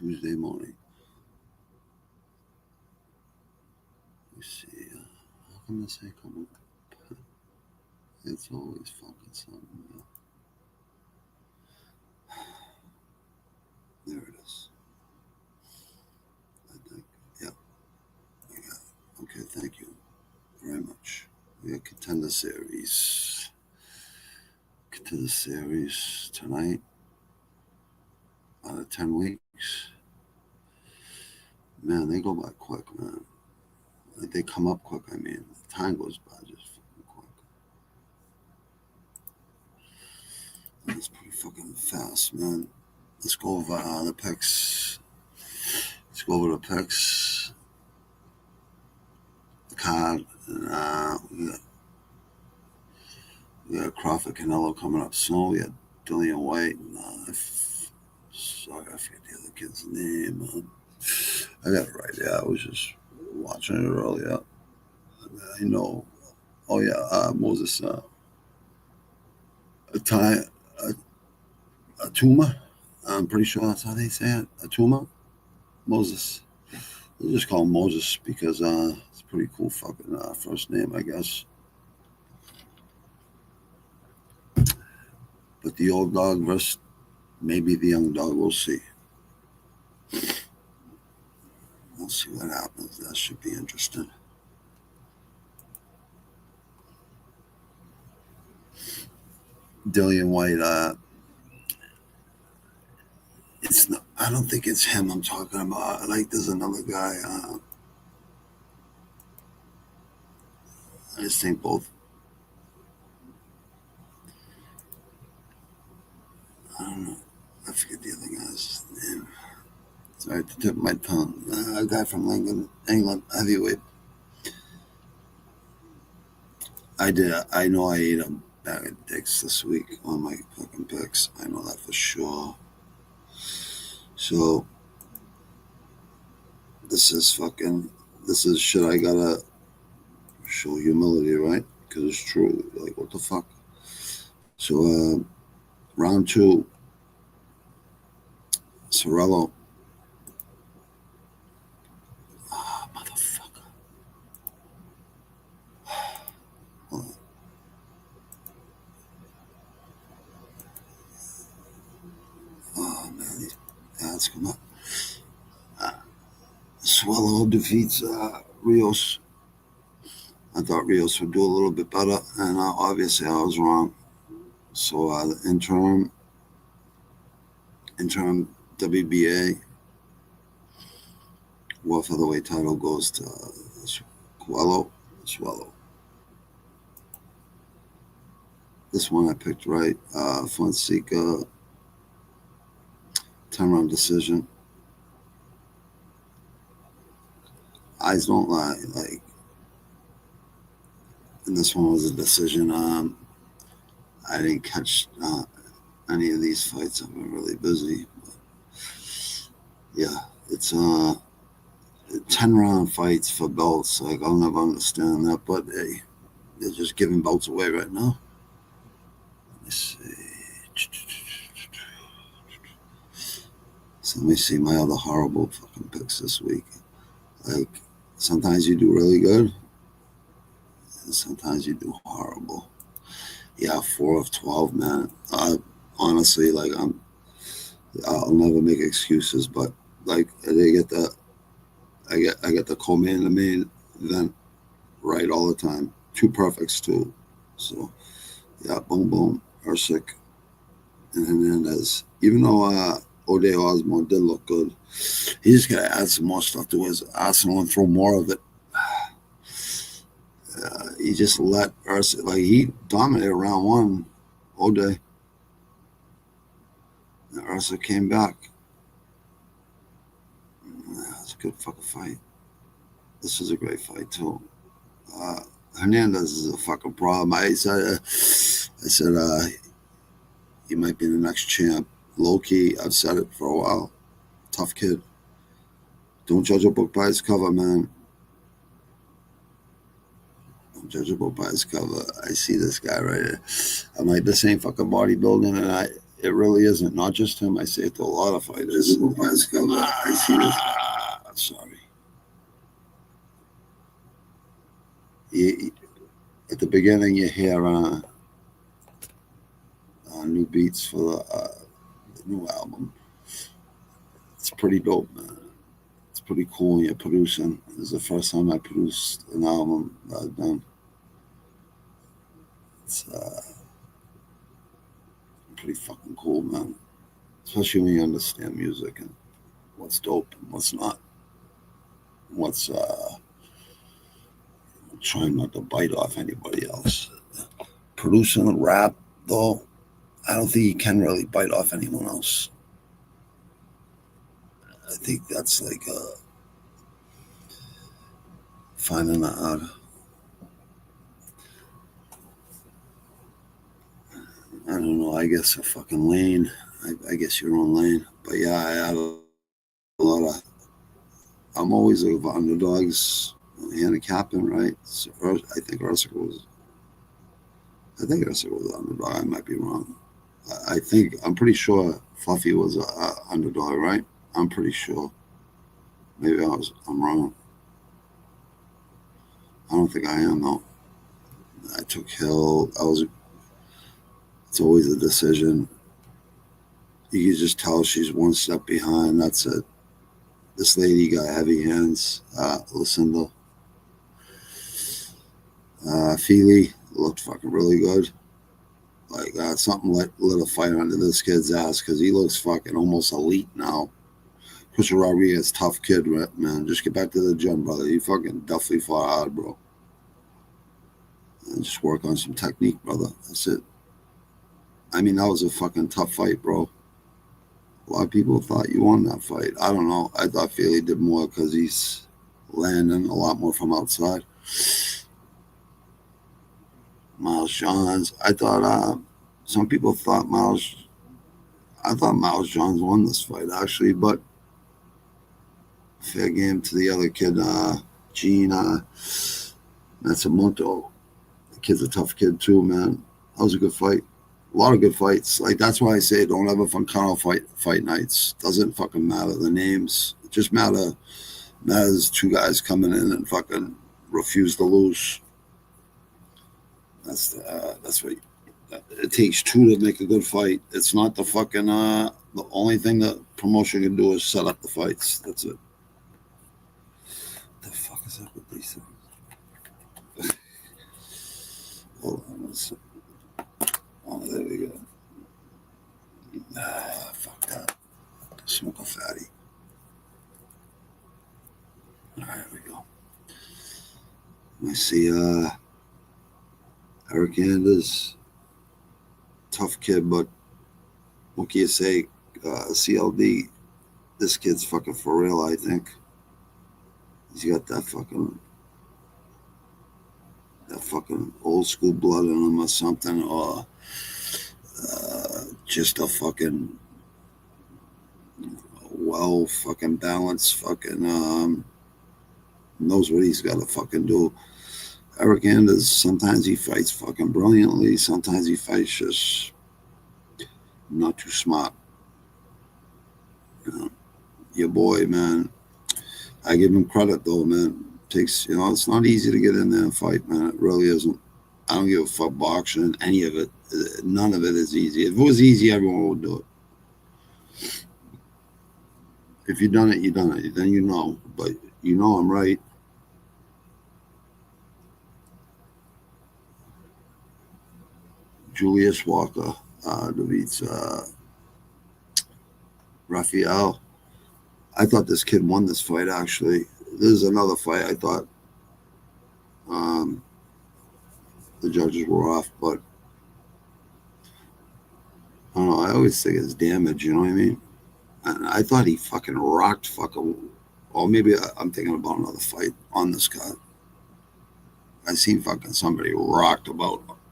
Tuesday morning. Let me see. How come this ain't coming up? It's always fucking something. There it is. I think. Yeah. I got it. Okay, thank you very much. We have Contender Series. Contender Series tonight. Out of 10 weeks. Man, they go by quick, man. Like they come up quick, I mean. The time goes by just fucking quick. It's pretty fucking fast, man. Let's go over the picks. Let's go over the picks. The card. And, we got Crawford Canelo coming up soon. We got Dillian White. And, sorry, I forget the other kid's name, man. I got it right. Yeah, I was just watching it earlier. I know. Oh yeah, Moses. Atuma. I'm pretty sure that's how they say it. Atuma. Moses. We'll just call him Moses because it's a pretty cool fucking first name, I guess. But the old dog versus maybe the young dog, we'll see. We'll see what happens. That should be interesting. Dillian White, it's not, I don't think it's him I'm talking about. Like there's another guy. I just think both. I don't know. I forget the other guy's name. It's right at the tip of my tongue. A guy from England, heavyweight. I know I ate a bag of dicks this week on my fucking picks. I know that for sure. So this is shit I gotta show humility, right? Because it's true. Like, what the fuck? So, round 2, Sorello. Oh, motherfucker. Hold on. Oh, man, these ads come up. Swallow defeats Rios. I thought Rios would do a little bit better, and obviously I was wrong. So the interim WBA world featherweight title goes to Swallow. This one I picked right. Fonseca, 10-round decision. Eyes don't lie. Like, and this one was a decision. I didn't catch any of these fights. I've been really busy. But yeah, it's 10-round fights for belts. Like, I'll never understand that. But hey, they're just giving belts away right now. Let me see. So let me see my other horrible fucking picks this week. Like, sometimes you do really good, and sometimes you do horrible. Yeah, 4 of 12, man. Honestly, like, I'll never make excuses, but like, I get the co-main and the main event right all the time. 2 perfects too. So yeah, boom boom, Usyk and Hernandez. Even though Ode Osborne did look good, he's got to add some more stuff to his arsenal and throw more of it. He just let Usyk, like, he dominated round 1, Ode. And Usyk came back. That's a good fucking fight. This was a great fight too. Hernandez is a fucking problem. I said he might be the next champ. Low key, I've said it for a while. Tough kid. Don't judge a book by its cover, man. Don't judge a book by its cover. I see this guy right here. I'm like, this ain't fucking bodybuilding, and It really isn't. Not just him. I say it to a lot of fighters. Sorry. At the beginning, you hear new beats for the new album. It's pretty dope, man. It's pretty cool when you're producing. This is the first time I produced an album that I've done. It's pretty fucking cool, man. Especially when you understand music and what's dope and what's not. What's trying not to bite off anybody else. Producing a rap, though, I don't think you can really bite off anyone else. I think that's like finding out. I don't know. I guess a fucking lane. I guess your own lane. But yeah, I have a lot of. I'm always of underdogs, handicapping, right? So I think Ursula was. I think Ursula was an underdog. I might be wrong. I'm pretty sure Fluffy was an underdog, right? I'm pretty sure. Maybe I'm wrong. I don't think I am, though. I took Hill. It's always a decision. You can just tell she's one step behind. That's it. This lady got heavy hands. Lucinda. Feely looked fucking really good. Like something lit a fire under this kid's ass because he looks fucking almost elite now. Christian Rodriguez, tough kid, man. Just get back to the gym, brother. You fucking definitely fought hard, bro. And just work on some technique, brother. That's it. I mean, that was a fucking tough fight, bro. A lot of people thought you won that fight. I don't know. I thought Feely did more because he's landing a lot more from outside. Miles Johns. I thought some people thought Miles Johns won this fight, actually, but fair game to the other kid, Gene Matsumoto. The kid's a tough kid, too, man. That was a good fight. A lot of good fights. Like, that's why I say don't ever Funkano fight nights. Doesn't fucking matter the names. It just matters two guys coming in and fucking refuse to lose. That's what it takes two to make a good fight. It's not the fucking the only thing that promotion can do is set up the fights. That's it. What the fuck is up with these things? Hold on one second. Oh, there we go. Fuck that. Smoke a fatty. All right, here we go. I see Eric Anders, tough kid, but what can you say? CLD, this kid's fucking for real, I think. He's got that fucking old school blood in him or something, or just a fucking well fucking balanced fucking knows what he's got to fucking do. Eric Anders, sometimes he fights fucking brilliantly, sometimes he fights just not too smart. You know, your boy, man, I give him credit though, man. Takes, it's not easy to get in there and fight, man. It really isn't. I don't give a fuck boxing, any of it. None of it is easy. If it was easy, everyone would do it. If you've done it, you've done it. Then you know. But I'm right. Julius Walker defeats Raphael. I thought this kid won this fight, actually. This is another fight I thought the judges were off, but I don't know. I always think it's damage, you know what I mean? And I thought he fucking rocked or maybe I'm thinking about another fight on this guy. I seen fucking somebody rocked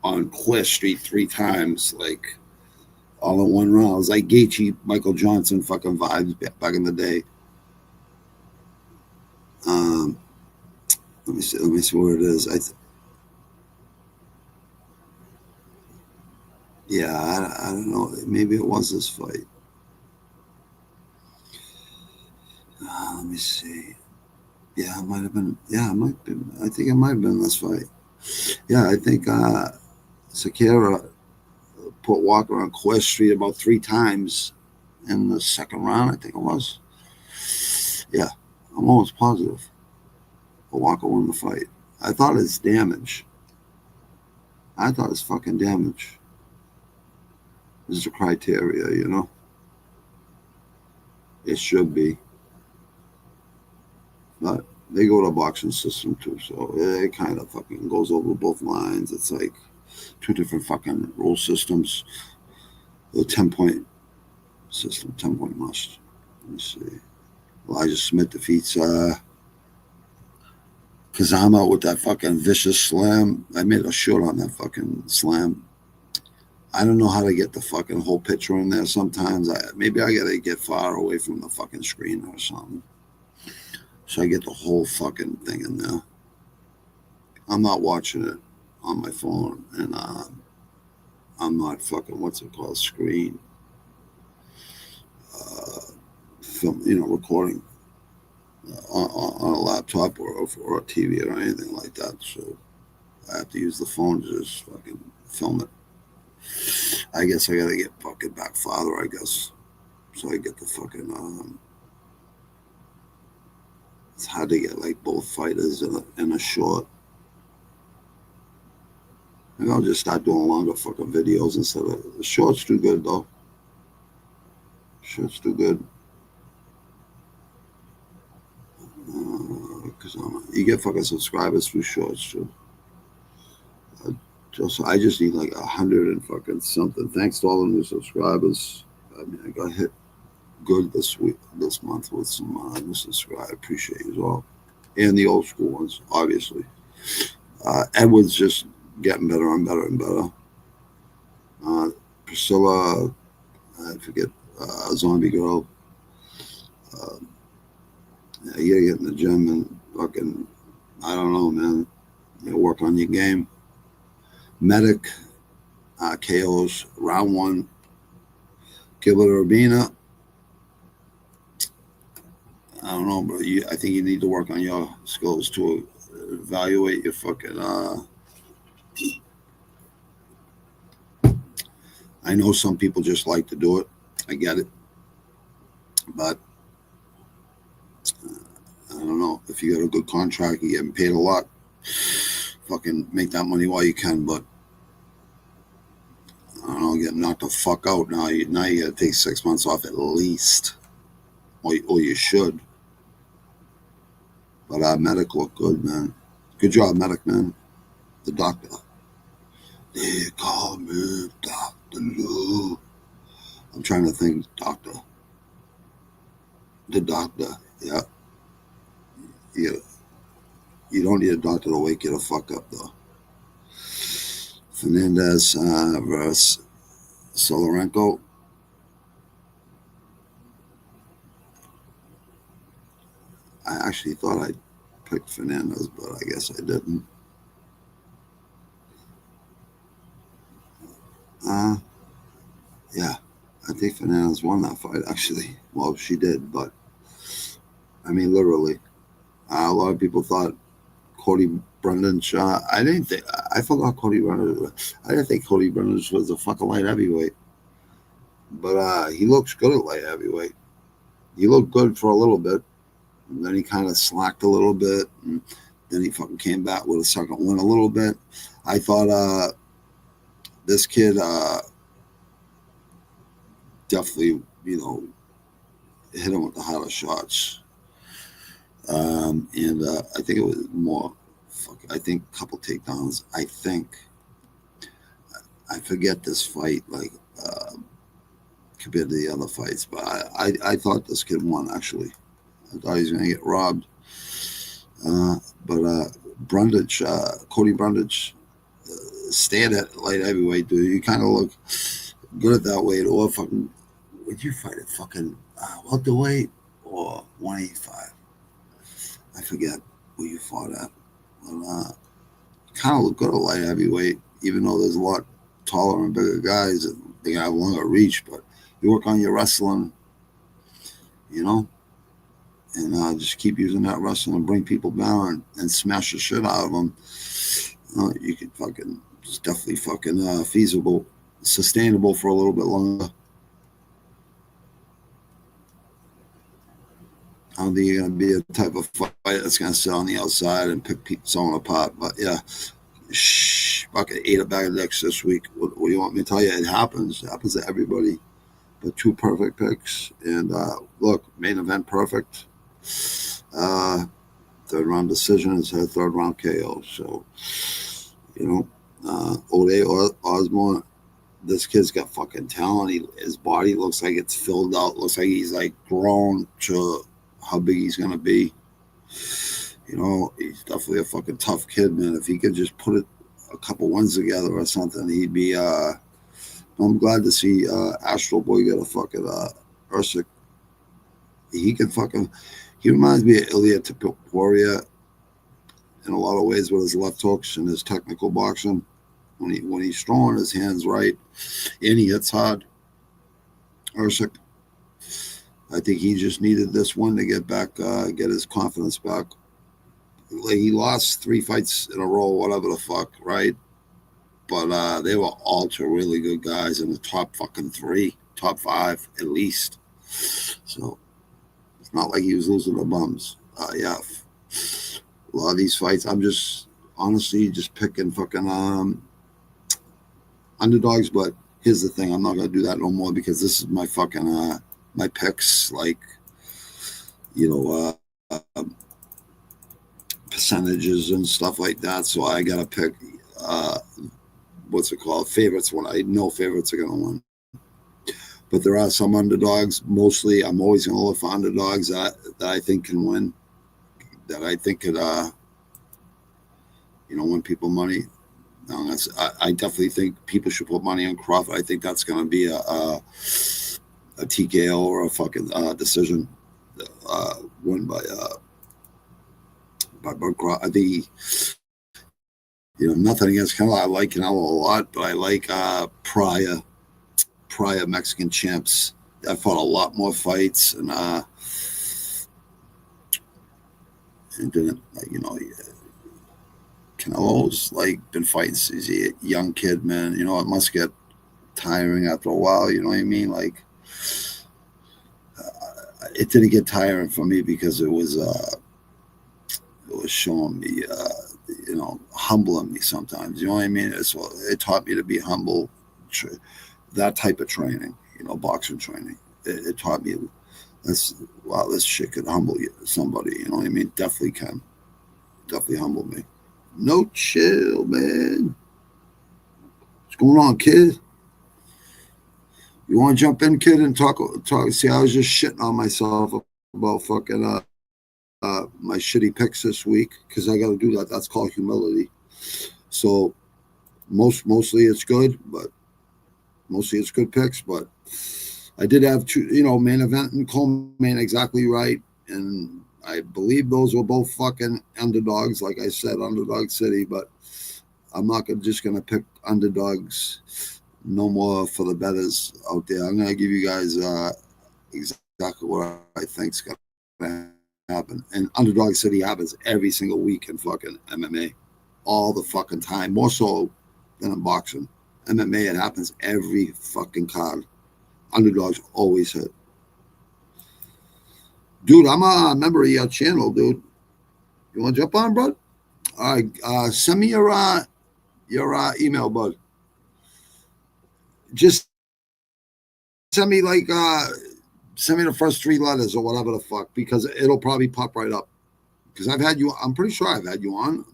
on Cliff Street 3 times, like all in one round. It was like Gaethje, Michael Johnson fucking vibes back in the day. Let me see where it is. Yeah, I don't know. Maybe it was this fight. Let me see. Yeah, it might have been. Yeah, it might be. I think it might have been this fight. Yeah, I think Sakura put Walker on Quest Street about 3 times in the second round. I think it was. Yeah, I'm almost positive. But Walker won the fight. I thought it's damage. I thought it's fucking damage. This is the criteria, you know. It should be, but they go to boxing system too, so it kind of fucking goes over both lines. It's like 2 different fucking rule systems. The 10 point system, 10 point must. Let me see. Elijah Smith defeats Kazama with that fucking vicious slam. I made a short on that fucking slam. I don't know how to get the fucking whole picture in there sometimes. Maybe I gotta get far away from the fucking screen or something. So I get the whole fucking thing in there. I'm not watching it on my phone, and I'm not fucking what's it called screen film, recording on a laptop or a TV or anything like that. So I have to use the phone to just fucking film it. I guess I gotta get fucking back farther. I guess so. I get the fucking. It's hard to get like both fighters in a short. Maybe I'll just start doing longer fucking videos instead of the shorts. Too good though. Shorts too good. Because you get fucking subscribers through shorts too. I just need like 100 and fucking something. Thanks to all the new subscribers. I mean, I got hit good this month with some new subscribers. I appreciate you as well, and the old school ones, obviously. Edward's just getting better and better and better. Priscilla, I forget, Zombie Girl. You gotta get in the gym and fucking, I don't know, man. You work on your game. Medic, KOs, round 1. Gilbert Urbina. I don't know, bro. I think you need to work on your skills to evaluate your fucking. I know some people just like to do it. I get it, but I don't know. If you got a good contract, you're getting paid a lot. Fucking make that money while you can, but I don't know. Get knocked the fuck out now. Now you got to take 6 months off at least, or you should. But Medic looked good, man. Good job, Medic, man. The doctor. They call me Dr. Lou. I'm trying to think, doctor. The doctor, yeah. You don't need a doctor to wake you the fuck up, though. Fernandez versus Solorenko. I actually thought I picked Fernandez, but I guess I didn't. Yeah, I think Fernandez won that fight, actually. Well, she did, but I mean, literally. A lot of people thought Cody Brendan shot. I forgot Cody Brendan. I didn't think Cody Brendan was a fucking light heavyweight. But he looks good at light heavyweight. He looked good for a little bit. And then he kind of slacked a little bit. And then he fucking came back with a second win a little bit. I thought this kid definitely, hit him with the hottest shots. And I think it was more, I think a couple takedowns. I forget this fight, like, compared to the other fights. But I thought this kid won, actually. I thought he was going to get robbed. But Brundage, Cody Brundage, stayed at light heavyweight, dude. You kind of look good at that weight. Or fucking, would you fight at fucking welterweight or 185? I forget who you fought at. But kind of look good at light heavyweight, even though there's a lot taller and bigger guys. They have longer reach, but you work on your wrestling, you know, and just keep using that wrestling and bring people down and smash the shit out of them. You could fucking, it's definitely fucking feasible, sustainable for a little bit longer. I don't think you're gonna be a type of fight that's gonna sit on the outside and pick someone apart. But yeah, fucking ate a bag of dicks this week. What do you want me to tell you? It happens. It happens to everybody. But two perfect picks, and look, main event perfect. Uh, third round decision is her third round KO. So you know, Ode Osborne, this kid's got fucking talent. His body looks like it's filled out. Looks like he's like grown to how big he's gonna be. You know, he's definitely a fucking tough kid, man. If he could just put it a couple ones together or something, he'd be. I'm glad to see Astro Boy get a fucking Usyk. He can fucking. He reminds me of Ilya Taporia in a lot of ways with his left hooks and his technical boxing. When he's throwing his hands right and he hits hard, Usyk. I think he just needed this one to get back, get his confidence back. Like he lost 3 fights in a row, whatever the fuck, right? But they were all to really good guys in the top fucking 3, top 5 at least. So it's not like he was losing the bums. Yeah, a lot of these fights, I'm just honestly just picking fucking underdogs. But here's the thing: I'm not gonna do that no more because this is my fucking my picks. Like you know, percentages and stuff like that. So I gotta pick what's it called? Favorites when I know favorites are gonna win. But there are some underdogs. Mostly, I'm always gonna look for underdogs that I think can win. That I think could win people money. No, I definitely think people should put money on Crawford. I think that's gonna be a TKO or a fucking decision won by Bud Crawford. I think nothing against Canelo. I like Canelo a lot, but I like prior Mexican champs that fought a lot more fights and didn't Canelo's like been fighting since he's a young kid, man. It must get tiring after a while. You know what I mean? Like it didn't get tiring for me because it was showing me humbling me sometimes. You know what I mean? It taught me to be humble. That type of training, boxing training. It taught me this shit could humble somebody. You know what I mean? Definitely can. Definitely humble me. No chill, man. What's going on, kid? You want to jump in, kid, and talk? See, I was just shitting on myself about fucking my shitty picks this week because I got to do that. That's called humility. So mostly it's good, but mostly it's good picks. But I did have two, main event and co-main exactly right, and I believe those were both fucking underdogs. Like I said, underdog city, but I'm not just gonna pick underdogs no more for the betters out there. I'm gonna give you guys exactly what I think's gonna happen. And underdog city happens every single week in fucking MMA, all the fucking time, more so than in boxing. MMA, it happens every fucking card. Underdogs always hit. Dude, I'm a member of your channel, dude. You want to jump on, bud? All right, send me your email, bud. Just send me send me the first 3 letters or whatever the fuck because it'll probably pop right up. Because I've had you. I'm pretty sure I've had you on.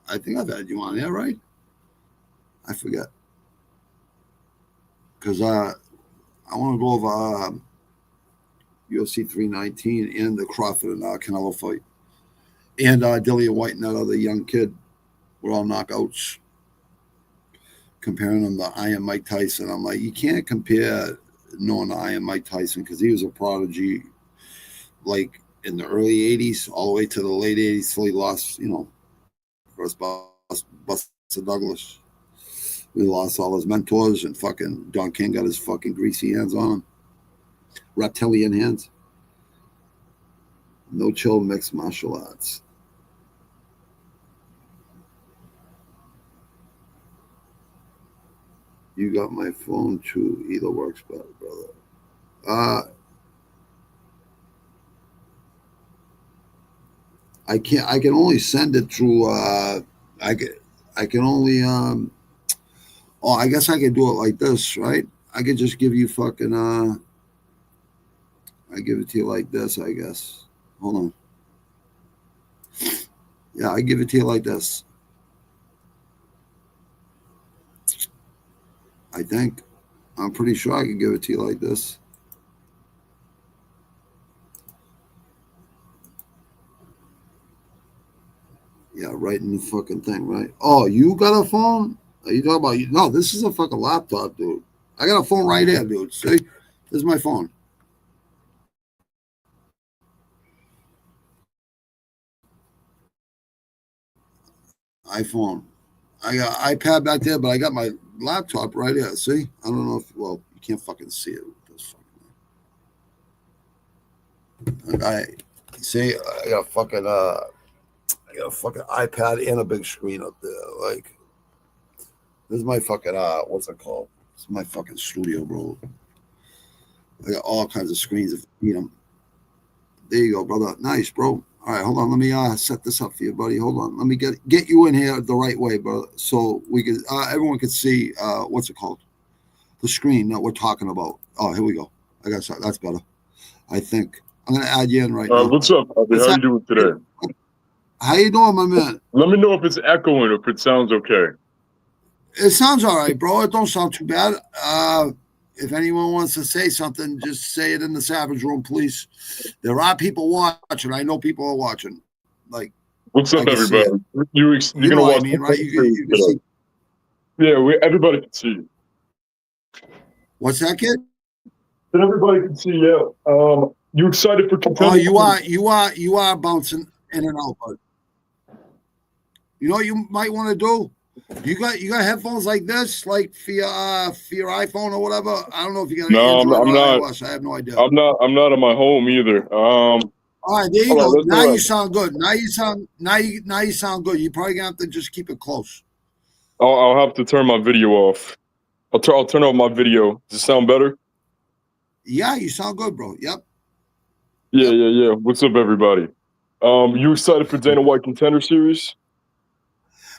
I think I've had you on. Yeah, right. I forget. Because I want to go over UFC 319 and the Crawford and Canelo fight. And Dillian White and that other young kid were all knockouts. Comparing them to Iron Mike Tyson. I'm like, you can't compare knowing Iron Mike Tyson because he was a prodigy like in the early 80s all the way to the late 80s till he lost, first Buster Douglas. We lost all his mentors, and fucking Don King got his fucking greasy hands on him. Reptilian hands. No chill mixed martial arts. You got my phone too. Either works better, brother. I can only send it through. I can only. Oh, I guess I could do it like this, right? I could just give you fucking. I give it to you like this, I guess. Hold on. Yeah, I give it to you like this. I think. I'm pretty sure I can give it to you like this. Yeah, right in the fucking thing, right? Oh, you got a phone? Are you talking about you? No, this is a fucking laptop, dude. I got a phone right here, dude. See? This is my phone. iPhone. I got iPad back there, but I got my laptop right here. See? I don't know if, well, you can't fucking see it with this fucking. See, I got a fucking iPad and a big screen up there. Like, this is my fucking, what's it called? This is my fucking studio, bro. I got all kinds of screens if you need them. There you go, brother. Nice, bro. All right, hold on. Let me set this up for you, buddy. Hold on. Let me get you in here the right way, brother, so we can everyone can see what's it called, the screen that we're talking about. Oh, here we go. I got that. That's better. I think I'm gonna add you in right now. What's up, Bobby? How you doing today? How you doing, my man? Let me know if it's echoing, if it sounds okay. It sounds all right, bro. It don't sound too bad. If anyone wants to say something, just say it in the Savage Room, please. There are people watching. I know people are watching. Like, what's up, everybody? You're you gonna watch, what I mean, right? You can see. Yeah, everybody can see you. What's that, kid? That everybody can see. Yeah. You excited for contender? Oh, you are bouncing in and out, bud. You know what you might want to do? You got headphones like this, like for your iPhone or whatever. I don't know if you got an Android or iOS. I have no idea. I'm not at my home either. All right, there you go. Now you sound good. Now you sound good. You probably gonna have to just keep it close. I'll have to turn my video off. I'll turn off my video. Does it sound better? Yeah, you sound good, bro. Yep. Yeah. What's up, everybody? You excited for Dana White Contender Series?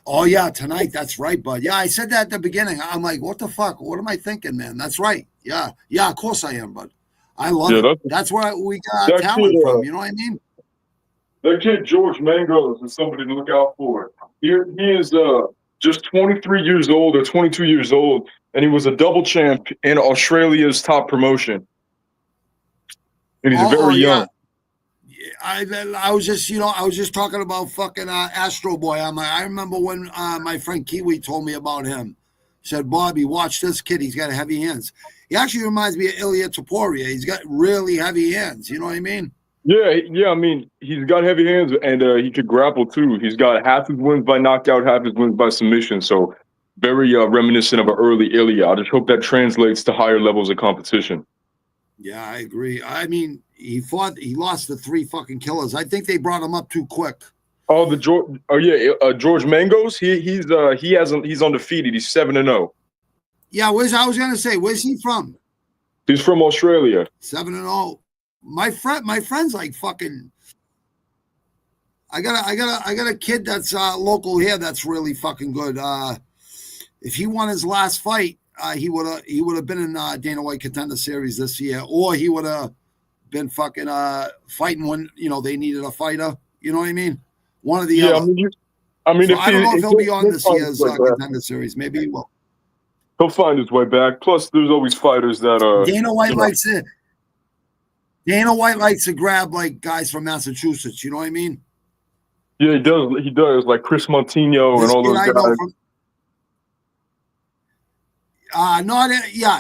Oh yeah, tonight. That's right, bud. Yeah, I said that at the beginning. I'm like, what the fuck? What am I thinking, man? That's right. Yeah. Of course I am, bud. I love it. That's where we got our talent from. You know what I mean? That kid George Mangos is somebody to look out for. He is just 23 years old or 22 years old, and he was a double champ in Australia's top promotion. And he's very young. I was just talking about fucking Astro Boy. I remember when my friend Kiwi told me about him. He said, Bobby, watch this kid. He's got heavy hands. He actually reminds me of Ilya Taporia. He's got really heavy hands. You know what I mean? Yeah. I mean, he's got heavy hands, and he could grapple too. He's got half his wins by knockout, half his wins by submission. So very reminiscent of an early Ilya. I just hope that translates to higher levels of competition. Yeah, I agree. I mean, he lost to 3 fucking killers. I think they brought him up too quick. Oh, George Mangos. He's undefeated. He's 7-0. Yeah, I was gonna say, where's he from? He's from Australia. 7-0. My friend's like fucking. I got a kid that's local here that's really fucking good. If he won his last fight, he would have been in Dana White Contender Series this year, or he would have been fucking fighting when they needed a fighter. You know what I mean? One of the other. I mean, so I don't know if he'll be on this year's Contender Series. Maybe he will. He'll find his way back. Plus, there's always fighters that Dana White likes it. Dana White likes to grab like guys from Massachusetts. You know what I mean? Yeah, he does. He does, like Chris Montino and all those guys.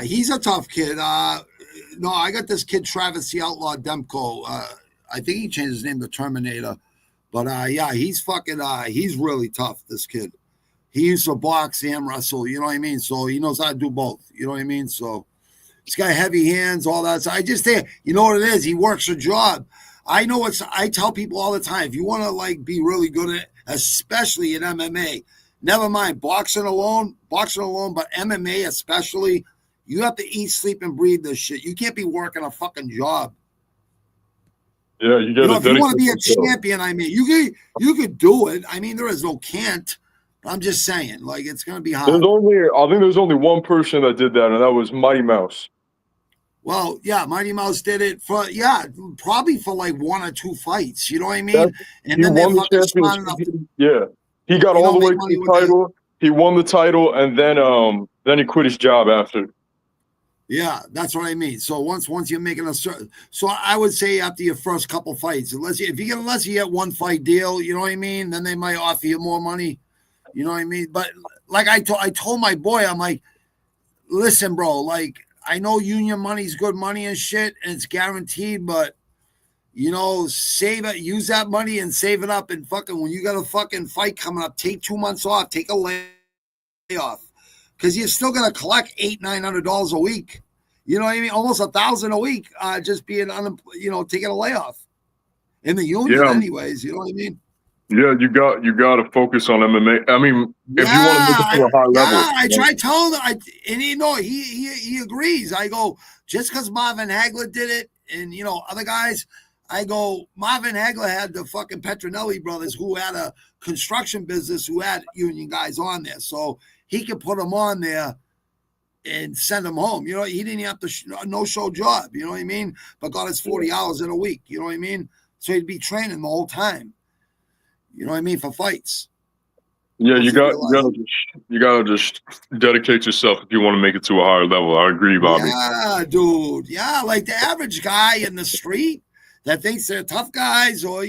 He's a tough kid. No, I got this kid, Travis the Outlaw Demko. I think he changed his name to Terminator. But he's fucking he's really tough, this kid. he used to box and wrestle, you know what I mean? So he knows how to do both, you know what I mean? So he's got heavy hands, all that. So I just think, you know what it is? He works a job. I tell people all the time, if you want to like be really good at it, especially in MMA, never mind boxing alone, but MMA especially, you have to eat, sleep, and breathe this shit. You can't be working a fucking job. Yeah, you got to. If you want to be a champion, I mean, you could do it. I mean, there is no can't. I'm just saying, like, it's gonna be hard. I think there's only one person that did that, and that was Mighty Mouse. Well, yeah, Mighty Mouse did it probably for like 1 or 2 fights. You know what I mean? And then they're fucking smart enough. Yeah, he got all the way to the title. He won the title, and then he quit his job after. Yeah, that's what I mean. So once you're making so I would say after your first couple fights, unless you get 1 fight deal, you know what I mean, then they might offer you more money. You know what I mean? But like I told my boy, I'm like, listen, bro, like I know union money's good money and shit, and it's guaranteed, but you know, save it, use that money and save it up, and fucking when you got a fucking fight coming up, take 2 months off, take a layoff. Because you're still gonna collect $800-900 a week. You know what I mean? Almost $1,000 a week, just being taking a layoff in the union, anyways. You know what I mean? Yeah, you got to focus on MMA. I mean, if you want to make it to a high level. Yeah, I try telling him, and he agrees. I go, just because Marvin Hagler did it, and other guys, I go, Marvin Hagler had the fucking Petronelli brothers who had a construction business who had union guys on there, so he could put them on there and send them home. You know, he didn't have to no-show job. You know what I mean? But got his 40 hours in a week. You know what I mean? So he'd be training the whole time. You know what I mean? For fights. Yeah, you gotta just dedicate yourself if you want to make it to a higher level. I agree, Bobby. Yeah, dude. Yeah, like the average guy in the street that thinks they're tough guys or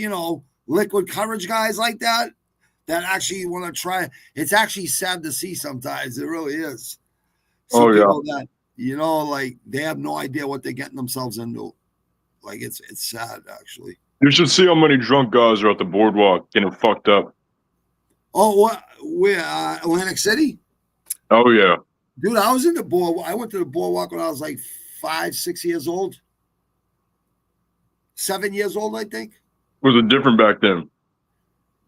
liquid courage guys like that actually want to try. It's actually sad to see sometimes. It really is. People that like they have no idea what they're getting themselves into. Like it's sad actually. You should see how many drunk guys are at the boardwalk getting fucked up. Oh, what? Where? Atlantic City? Oh, yeah. Dude, I was in the boardwalk. I went to the boardwalk when I was like 5-6 years old. 7 years old, I think. Was it different back then?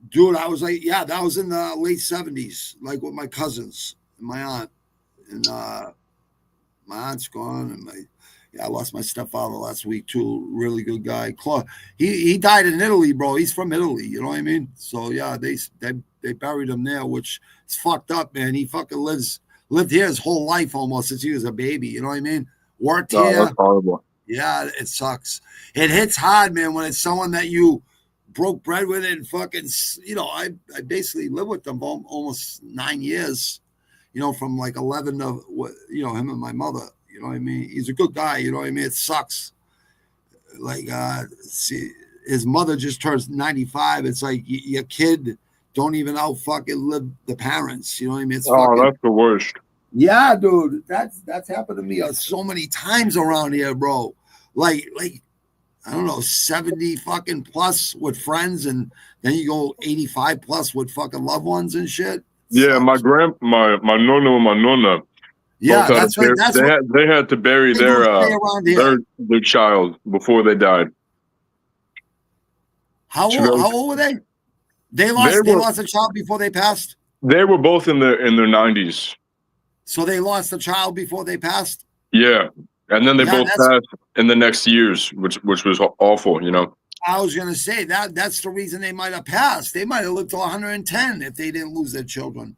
Dude, I was like, yeah, that was in the late 70s, like with my cousins and my aunt. And my aunt's gone, and I lost my stepfather last week too. Really good guy. He died in Italy, bro. He's from Italy. You know what I mean? So yeah, they buried him there, which is fucked up, man. He fucking lived here his whole life almost since he was a baby. You know what I mean? Worked here. That's horrible. Yeah, it sucks. It hits hard, man, when it's someone that you broke bread with and fucking. I basically lived with them for almost 9 years. From like 11 to him and my mother. You know what I mean? He's a good guy. You know what I mean? It sucks. Like, his mother just turns 95. It's like your kid don't even out fucking live the parents. You know what I mean? It's that's the worst. Yeah, dude. That's happened to me so many times around here, bro. Like I don't know, 70 fucking plus with friends, and then you go 85 plus with fucking loved ones and shit. Yeah, my nonna and my nonna. Yeah, that's right. They had to bury their child before they died. How old were they? They lost a child before they passed. They were both in their 90s. So they lost a child before they passed. Yeah, and then they both passed in the next years, which was awful. I was gonna say that's the reason they might have passed. They might have lived to 110 if they didn't lose their children.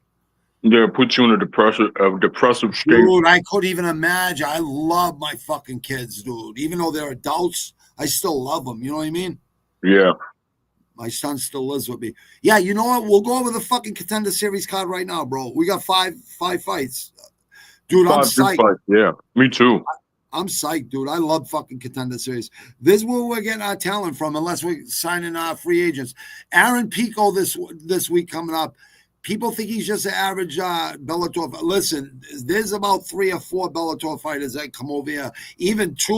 They'll put you in a depressive state. Dude, I couldn't even imagine. I love my fucking kids, dude. Even though they're adults, I still love them. You know what I mean? Yeah. My son still lives with me. Yeah, you know what? We'll go over the fucking Contender Series card right now, bro. We got five fights. Dude, I'm psyched. Fights. Yeah, me too. I'm psyched, dude. I love fucking Contender Series. This is where we're getting our talent from, unless we're signing our free agents. Aaron Pico this week coming up. People think he's just an average Bellator. Listen, there's about 3 or 4 Bellator fighters that come over here. Even 2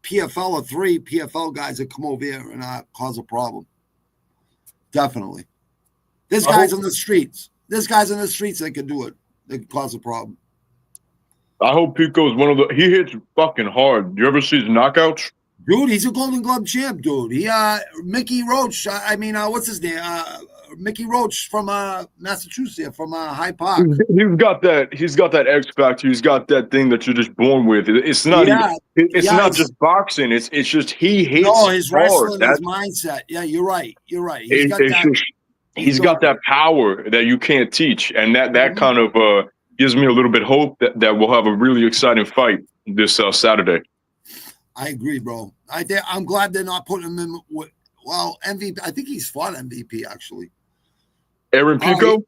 PFL or 3 PFL guys that come over here and cause a problem. Definitely. There's guys on the streets. there's guys in the streets that can do it. They can cause a problem. I hope Pico's one of the. He hits fucking hard. You ever see his knockouts? Dude, he's a Golden Glove champ, dude. He Mickey Roach. What's his name? Mickey Roach from Massachusetts, from Hyde Park. He's got that X factor. He's got that thing that you're just born with. It's not not just boxing. It's just he hits. No, his hard. wrestling, his mindset. Yeah, you're right. You're right. He's got that power that you can't teach, and that kind of gives me a little bit hope that we'll have a really exciting fight this Saturday. I agree, bro. I'm glad they're not putting him in. MVP. I think he's fought MVP actually. Aaron Pico?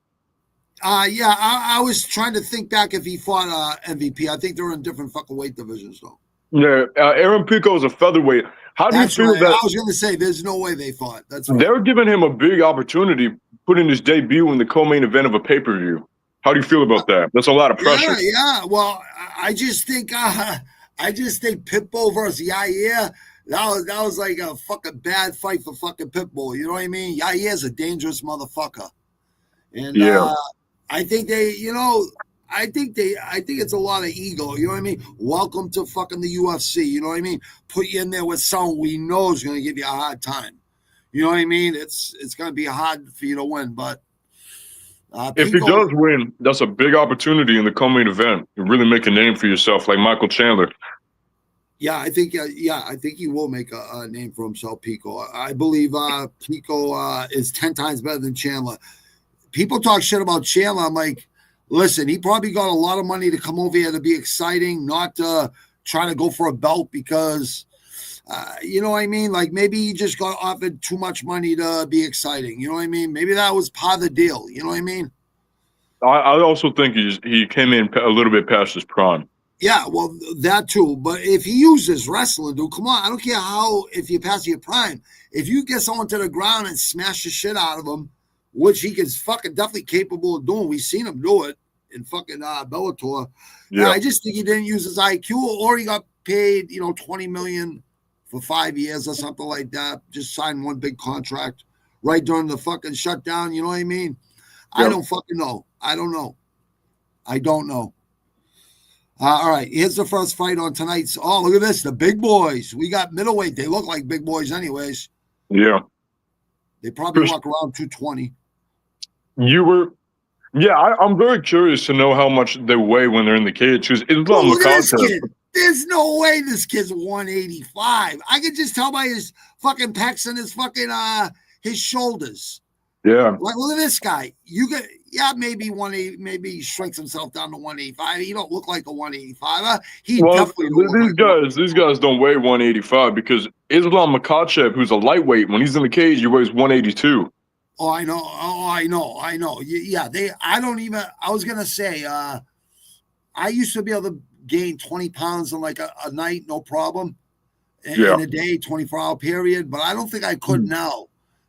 Yeah. I was trying to think back if he fought MVP. I think they're in different fucking weight divisions, though. Yeah, Aaron Pico is a featherweight. How do you feel that? I was going to say there's no way they fought. That's right. They're giving him a big opportunity, putting his debut in the co-main event of a pay-per-view. How do you feel about that? That's a lot of pressure. Yeah. Well, I just think Pitbull versus Yair. That was like a fucking bad fight for fucking Pitbull. You know what I mean? Yair's a dangerous motherfucker. And I think I think it's a lot of ego. You know what I mean? Welcome to fucking the UFC. You know what I mean? Put you in there with someone we know is going to give you a hard time. You know what I mean? It's going to be hard for you to win. But if he does win, that's a big opportunity in the co-main event. You really make a name for yourself, like Michael Chandler. Yeah, I think he will make a name for himself, Pico. I believe Pico is 10 times better than Chandler. People talk shit about Chandler. I'm like, listen, he probably got a lot of money to come over here to be exciting, not to try to go for a belt because, you know what I mean? Like maybe he just got offered too much money to be exciting. You know what I mean? Maybe that was part of the deal. You know what I mean? I also think he came in a little bit past his prime. Yeah, well, that too. But if he uses wrestling, dude, come on. I don't care if you pass your prime. If you get someone to the ground and smash the shit out of him, which he is fucking definitely capable of doing. We've seen him do it in fucking Bellator. Yeah, I just think he didn't use his IQ, or he got paid, $20 million for 5 years or something like that. Just signed one big contract right during the fucking shutdown. You know what I mean? Yep. I don't fucking know. I don't know. All right, here's the first fight on tonight's. Oh, look at this. The big boys. We got middleweight. They look like big boys anyways. Yeah. They probably walk around 220. I'm very curious to know how much they weigh when they're in the cage. Look at this kid. There's no way this kid's 185. I can just tell by his fucking pecs and his fucking his shoulders. Yeah. Like, look at this guy. Maybe 180. Maybe he shrinks himself down to 185. He don't look like a 185. These guys don't weigh 185 because Islam Makhachev, who's a lightweight, when he's in the cage, he weighs 182. Oh, I know. Yeah, I was gonna say, I used to be able to gain 20 pounds in like a night, no problem. In a day, 24-hour period, but I don't think I could now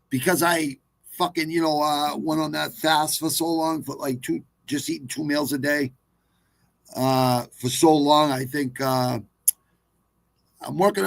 because I fucking, went on that fast for so long, for like just eating 2 meals a day. For so long, I think I'm working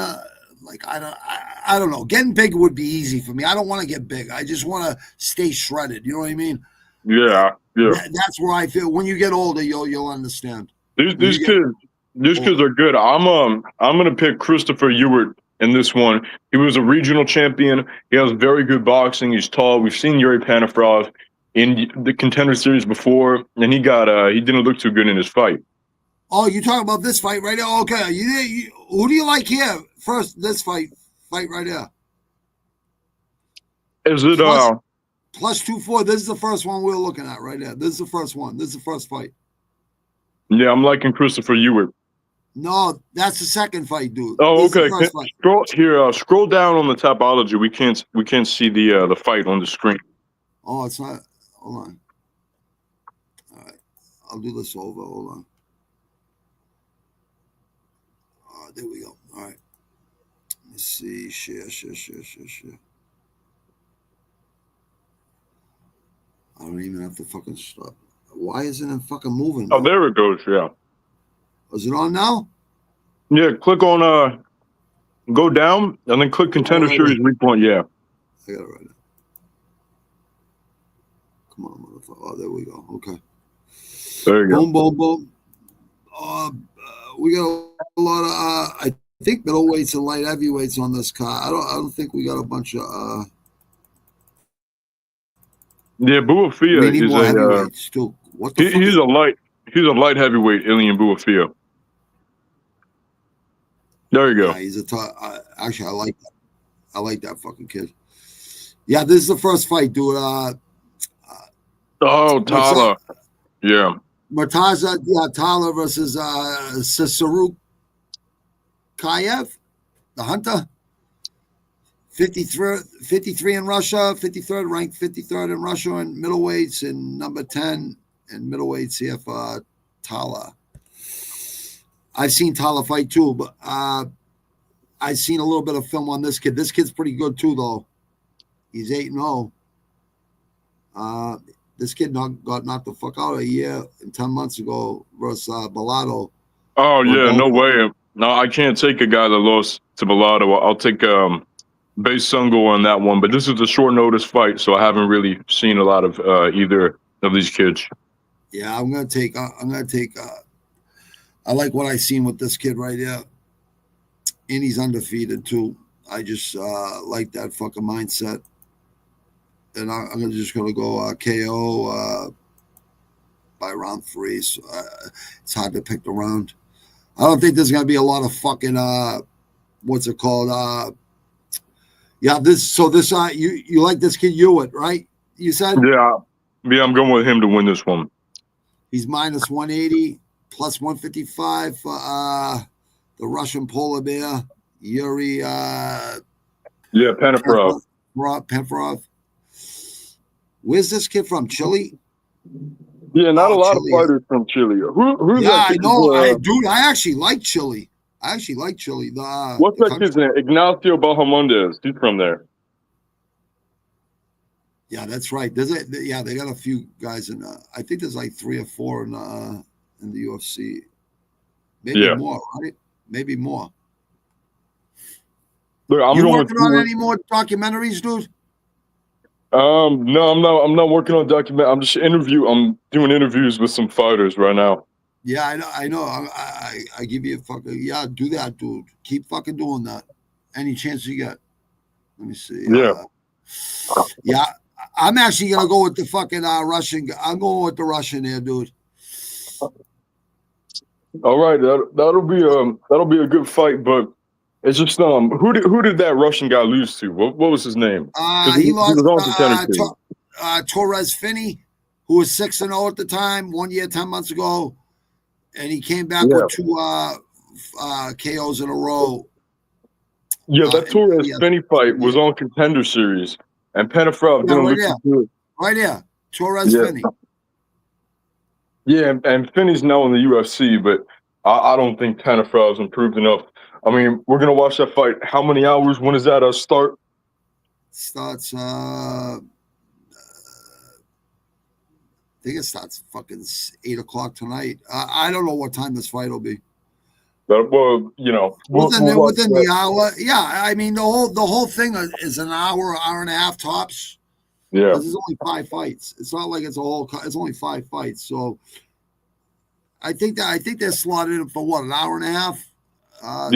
I don't know. Getting big would be easy for me. I don't want to get big. I just want to stay shredded. You know what I mean? Yeah. That's where I feel. When you get older, you'll understand. These kids are good. I'm gonna pick Christopher Ewart in this one. He was a regional champion. He has very good boxing. He's tall. We've seen Yuri Panafrov in the Contender Series before, and he didn't look too good in his fight. Oh, you talking about this fight right now? Okay. Who do you like here? First, this fight right here. Is it plus 240? This is the first one we're looking at right there. This is the first one. This is the first fight. Yeah, I'm liking Christopher Ewart. No, that's the second fight, dude. Oh, okay. Scroll down on the Tapology. We can't see the fight on the screen. Oh, it's not. Hold on. All right, I'll do this over. Hold on. There we go. All right. Let's see. Share. I don't even have to fucking stop. Why isn't it fucking moving? Oh, there it goes. Yeah. Is it on now? Yeah. Click on go down and then click Contender Series Week 1. Yeah. I got it right now. Come on, motherfucker. Oh, there we go. Okay. There you boom, boom, boom. We got a lot of, I think, middleweights and light heavyweights on this card. I don't think we got a bunch of. Yeah, Buafia We need is more heavyweights too. What the fuck? He's a light heavyweight, Ilian Buafia. There you go. Yeah, he's a tough. Actually, I like that. I like that fucking kid. Yeah, this is the first fight, dude. Tala. Yeah. Murtaza, Tala versus Cesaruk Kayev, the hunter. 53 in Russia, 53rd, ranked 53rd in Russia in middleweights, and number 10 in middleweights here for Tala. I've seen Tala fight too, but I've seen a little bit of film on this kid. This kid's pretty good too, though. He's 8-0. This kid got knocked the fuck out a year and 10 months ago versus Bellado. Oh, yeah, no way. No, I can't take a guy that lost to Bellado. I'll take Base Sungo on that one, but this is a short notice fight, so I haven't really seen a lot of either of these kids. Yeah, I'm gonna take. I like what I seen with this kid right here, and he's undefeated too. I just like that fucking mindset, and I'm just gonna go KO by round 3. So it's hard to pick the round. I don't think there's gonna be a lot of fucking what's it called? Yeah, you like this kid Hewitt, right? You said? Yeah, I'm going with him to win this one. He's minus 180, plus 155 for the Russian polar bear, Yuri. Penifrov. Penifrov. Where's this kid from? Chile? Yeah, not a lot Chile. of fighters from Chile. Who's yeah, that kid? I know. I actually like Chile. What's that kid's name? Ignacio Bahamondes. He's from there. Yeah, that's right. They got a few guys in. I think there's like 3 or 4 in the UFC. Maybe more, right? Maybe more. Look, you working on any more documentaries, dude? No, I'm not working on document. I'm doing interviews with some fighters right now. Yeah, I know. I give you a fucking do that, dude. Keep fucking doing that. Any chance you get. Let me see. Yeah. I'm actually gonna go with the fucking Russian. I'm going with the Russian here, dude. All right, that'll be a good fight, but it's just who did that Russian guy lose to? What was his name? He lost Torres Finney, who was 6-0 at the time, 1 year, 10 months ago, and he came back with 2 KOs in a row. Yeah, that Torres Finney fight was on Contender Series. And Penifrov didn't look too good. Right here. Torres Finney. Yeah, and Finney's now in the UFC, but I don't think Penifrov's improved enough. I mean, we're going to watch that fight. How many hours? When does that start? Starts, I think it starts fucking 8 o'clock tonight. I don't know what time this fight will be. Well, within the hour. Yeah, I mean the whole thing is an hour and a half tops. Yeah, there's only 5 fights. It's not like it's only 5 fights. So I think they're slotted in for what, an hour and a half. And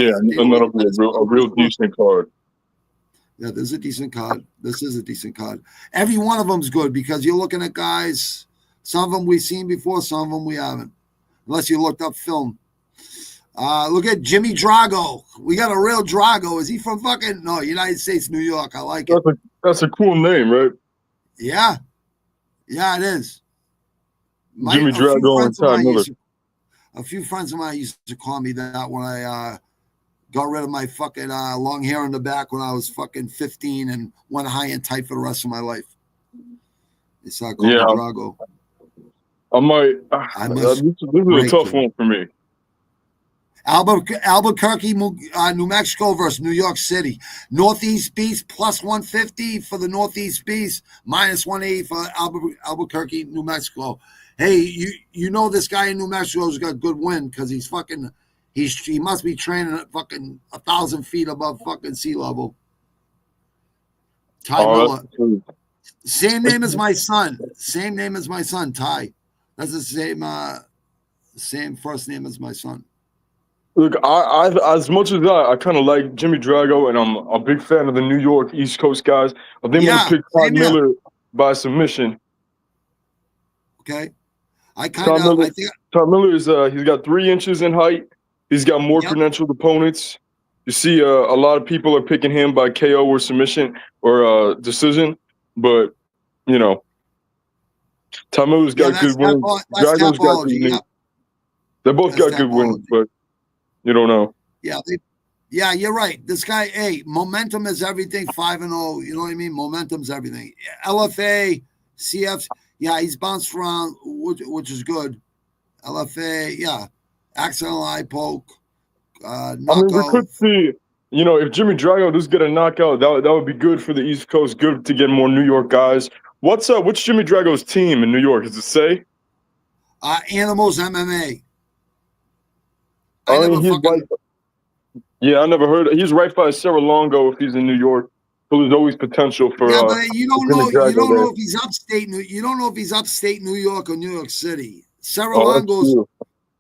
that'll be a real decent card. Yeah, this is a decent card. This is a decent card. Every one of them's good because you're looking at guys. Some of them we've seen before, some of them we haven't, unless you looked up film. Look at Jimmy Drago. We got a real Drago. Is he from fucking United States, New York? I like it. That's a cool name, right? Yeah, it is. Jimmy Drago and Todd Miller. A few friends of mine used to call me that when I got rid of my fucking long hair in the back when I was fucking 15 and went high and tight for the rest of my life. They started calling me Drago. I might. This is a tough one for me. Albuquerque, New Mexico versus New York City. Northeast Beast plus 150 for the Northeast Beast, minus 180 for Albuquerque, New Mexico. Hey, you know this guy in New Mexico's got good wind because he must be training at fucking 1,000 feet above fucking sea level. Ty Miller. Same name as my son. Same name as my son, Ty. That's the same first name as my son. Look, I as much as I kind of like Jimmy Drago, and I'm a big fan of the New York East Coast guys. I think I'm gonna pick Todd Miller by submission. Okay, Todd Miller is he's got 3 inches in height. He's got more credentialed opponents. You see, a lot of people are picking him by KO or submission or decision, but you know, Todd Miller's got good wins. Drago's got good wins. They both got good wins, but you don't know. Yeah, you're right. This guy, hey, momentum is everything. 5-0. You know what I mean? Momentum's everything. LFA, CFs. Yeah, he's bounced around, which is good. LFA, yeah. Accidental eye poke. Knockout. I mean, we could see, you know, if Jimmy Drago does get a knockout, that would be good for the East Coast. Good to get more New York guys. What's Jimmy Drago's team in New York? Does it say? Animals MMA. I never heard. He's right by Serra-Longo if he's in New York. So there's always potential for. Yeah, but you don't know. You don't know if he's upstate. You don't know if he's upstate New York or New York City. Serra-Longo's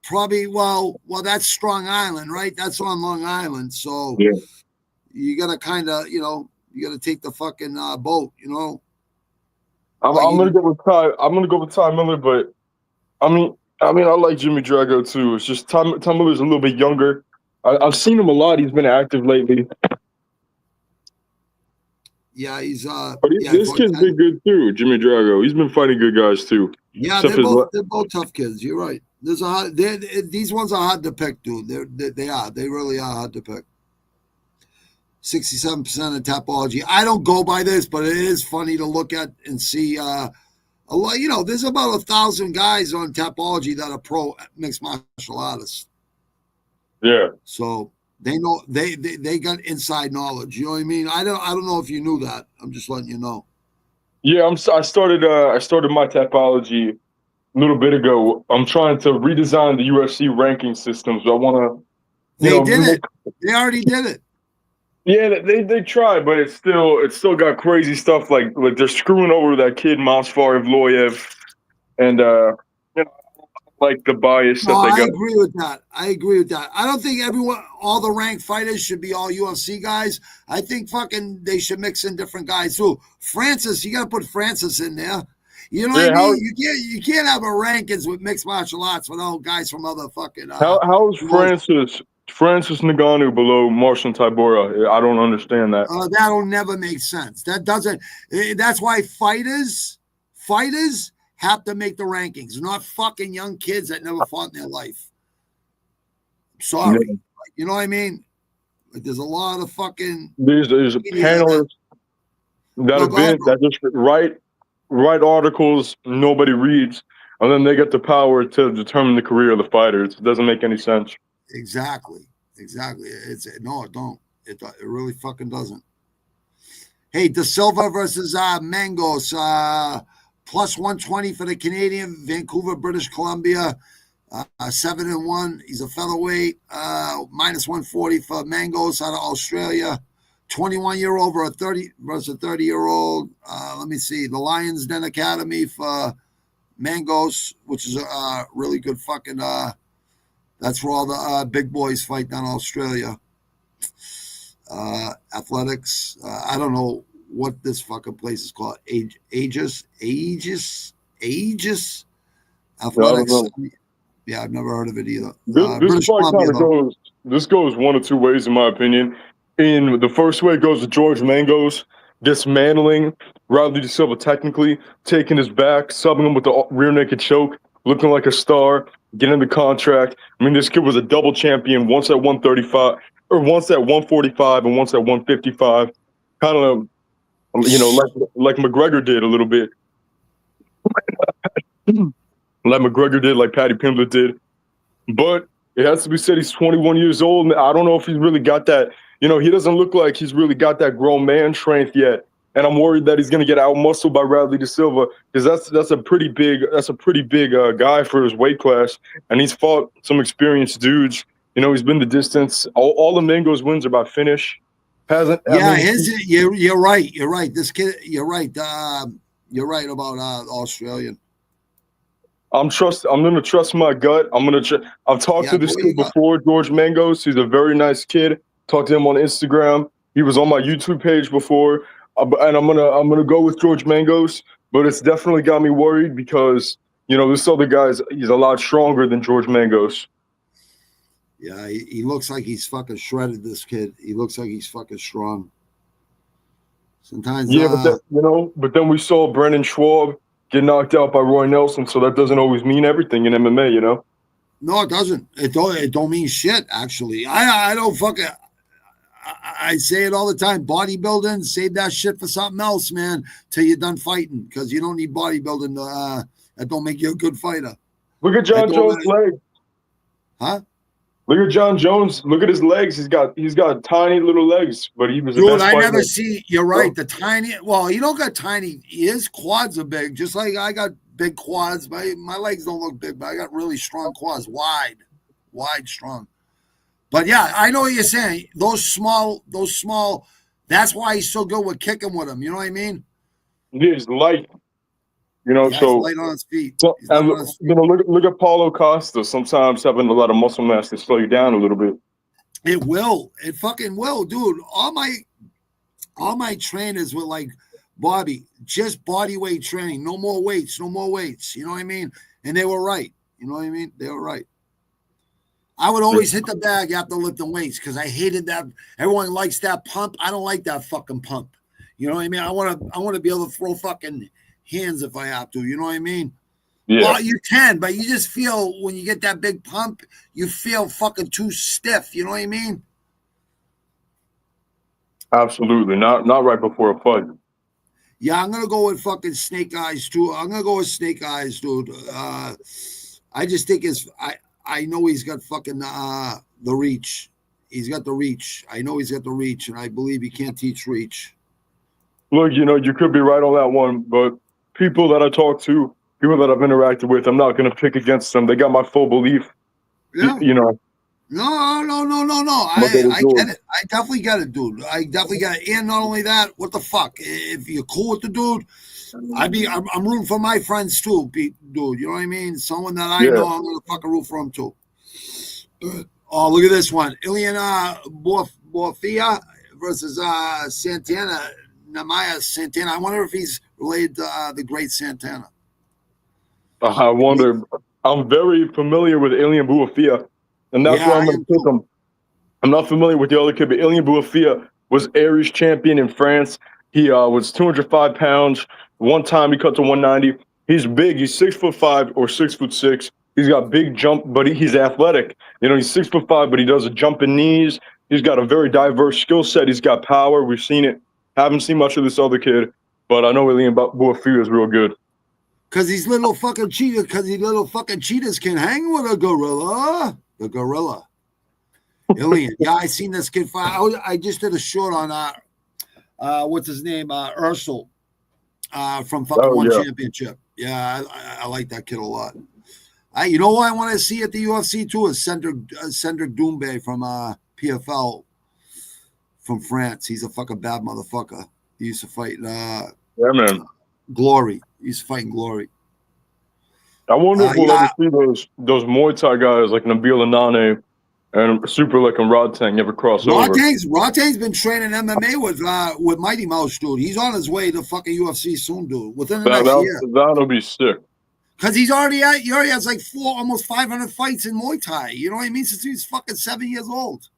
probably well. That's Strong Island, right? That's on Long Island. So you gotta kind of, you gotta take the fucking boat. I'm gonna go with Ty. I'm gonna go with Ty Miller, but I mean, I like Jimmy Drago too. It's just Tom Miller's a little bit younger. I've seen him a lot. He's been active lately. Yeah, he's But this kid's been good too, Jimmy Drago. He's been fighting good guys too. Yeah, they're both tough kids. You're right. These ones are hard to pick, dude. They really are hard to pick. 67% of Tapology. I don't go by this, but it is funny to look at and see. A lot, there's about 1,000 guys on Tapology that are pro mixed martial artists. Yeah. So they know they got inside knowledge. You know what I mean? I don't know if you knew that. I'm just letting you know. Yeah, I started my Tapology a little bit ago. I'm trying to redesign the UFC ranking system. So I want to. They did it. They already did it. Yeah, they tried, but it's still got crazy stuff like they're screwing over that kid Masvar Evloyev, and like the bias that they got. I agree with that. I don't think all the ranked fighters should be all UFC guys. I think they should mix in different guys too. Francis, you got to put Francis in there. You know what I mean? You can't have a rankings with mixed martial arts without guys from other fucking. How's Francis Ngannou below Marcin Tybura? I don't understand that. That'll never make sense. That's why fighters have to make the rankings, not fucking young kids that never fought in their life. Sorry. Yeah. You know what I mean? Like, there's a lot of fucking. There's panelists that just write articles nobody reads, and then they get the power to determine the career of the fighters. It doesn't make any sense. Exactly. It don't. It really fucking doesn't. Hey, De Silva versus Mangos. Plus 120 for the Canadian, Vancouver, British Columbia. 7-1. He's a featherweight. Minus 140 for Mangos out of Australia. 21-year-old versus a 30-year-old. Let me see. The Lions Den Academy for Mangos, which is a really good fucking. That's where all the big boys fight down in Australia. Athletics. I don't know what this fucking place is called. Aegis Athletics. Yeah, I've never heard of it either. This goes one of two ways, in my opinion. In the first way, it goes to George Mangos, dismantling Riley De Silva technically, taking his back, subbing him with the rear naked choke, looking like a star, getting the contract. I mean, this kid was a double champion, once at 135, or once at 145, and once at 155. Kind of, like McGregor did a little bit. Like McGregor did, like Paddy Pimblett did. But it has to be said, he's 21 years old, and I don't know if he's really got that. He doesn't look like he's really got that grown man strength yet. And I'm worried that he's going to get out-muscled by Riley De Silva, because that's a pretty big guy for his weight class. And he's fought some experienced dudes. He's been the distance. All the Mangos wins are by finish. Hasn't. Yeah, I mean, you're right. You're right. This kid, you're right. You're right about Australian. I'm going to trust my gut. I've talked Yeah, to go this where you kid got. before, George Mangos. He's a very nice kid. Talked to him on Instagram. He was on my YouTube page before, and I'm gonna go with George Mangos. But it's definitely got me worried because this other he's a lot stronger than George Mangos. Yeah, he looks like he's fucking shredded. This kid, he looks like he's fucking strong. Sometimes, Yeah, but then we saw Brendan Schwab get knocked out by Roy Nelson, so that doesn't always mean everything in MMA. no, it doesn't. It don't mean shit. Actually, I don't fucking. I say it all the time. Bodybuilding, save that shit for something else, man. Till you're done fighting, because you don't need bodybuilding. That don't make you a good fighter. Look at John Jones' legs. Huh? Look at John Jones. Look at his legs. He's got tiny little legs, but he was the Dude, best I fighter. never see. You're right. The tiny. Well, he don't got tiny. His quads are big, just like I got big quads. My legs don't look big, but I got really strong quads, wide, strong. But yeah, I know what you're saying. Those small. That's why he's so good with kicking with him. You know what I mean? He's light. Yeah, So he's light on his feet. so He's light and on his feet. look at Paulo Costa. Sometimes having a lot of muscle mass can slow you down a little bit. It will. It fucking will, dude. All my trainers were like, Bobby, just body weight training. No more weights. No more weights. You know what I mean? And they were right. You know what I mean? They were right. I would always hit the bag after lifting weights because I hated that. Everyone likes that pump. I don't like that fucking pump. You know what I mean? I want to be able to throw fucking hands if I have to. You know what I mean? Yeah. Well, you can, but you just feel when you get that big pump, you feel fucking too stiff. You know what I mean? Absolutely. Not right before a fight. Yeah, I'm gonna go with fucking Snake Eyes too. I'm gonna go with Snake Eyes, dude. I just think I know he's got fucking the reach. He's got the reach. I know he's got the reach, and I believe he can't teach reach. Look, you could be right on that one, but people that I talk to, people that I've interacted with, I'm not going to pick against them. They got my full belief. Yeah. No. I get it. I definitely get it, dude. I definitely get it. And not only that, what the fuck? If you're cool with the dude, I'm rooting for my friends too, dude. You know what I mean? Someone that I know, I'm gonna fucking root for him too. Oh, look at this one. Ileana Borfia versus Santana. Namaya Santana. I wonder if he's related to the great Santana. I wonder. I'm very familiar with Ilian Buafia, and that's why I'm going to pick him. I'm not familiar with the other kid, but Ilian Buafia was Aries champion in France. He was 205 pounds. One time he cut to 190. He's big. He's 6'5" or 6'6". He's got big jump, but he's athletic. He's 6'5", but he does a jumping knees. He's got a very diverse skill set. He's got power. We've seen it. Haven't seen much of this other kid, but I know Ilian Buafia is real good. Because these little fucking cheetahs can hang with a gorilla. The gorilla. Ilian. Yeah, I seen this kid fight. I just did a short on what's his name? Ursel from fucking One Championship. Yeah, I like that kid a lot. You know what I want to see at the UFC too is Cedric Doumbé from PFL from France. He's a fucking bad motherfucker. He used to fight man. Glory. He's fighting Glory. I wonder if we'll ever see those Muay Thai guys like Nabil Anane and Super Lick and Rodtang never cross over. Rodtang's been training MMA with Mighty Mouse, dude. He's on his way to fucking UFC soon, dude. Within the next year. That'll be sick. Because he already has like almost 500 fights in Muay Thai. You know what I mean? Since he's fucking 7 years old.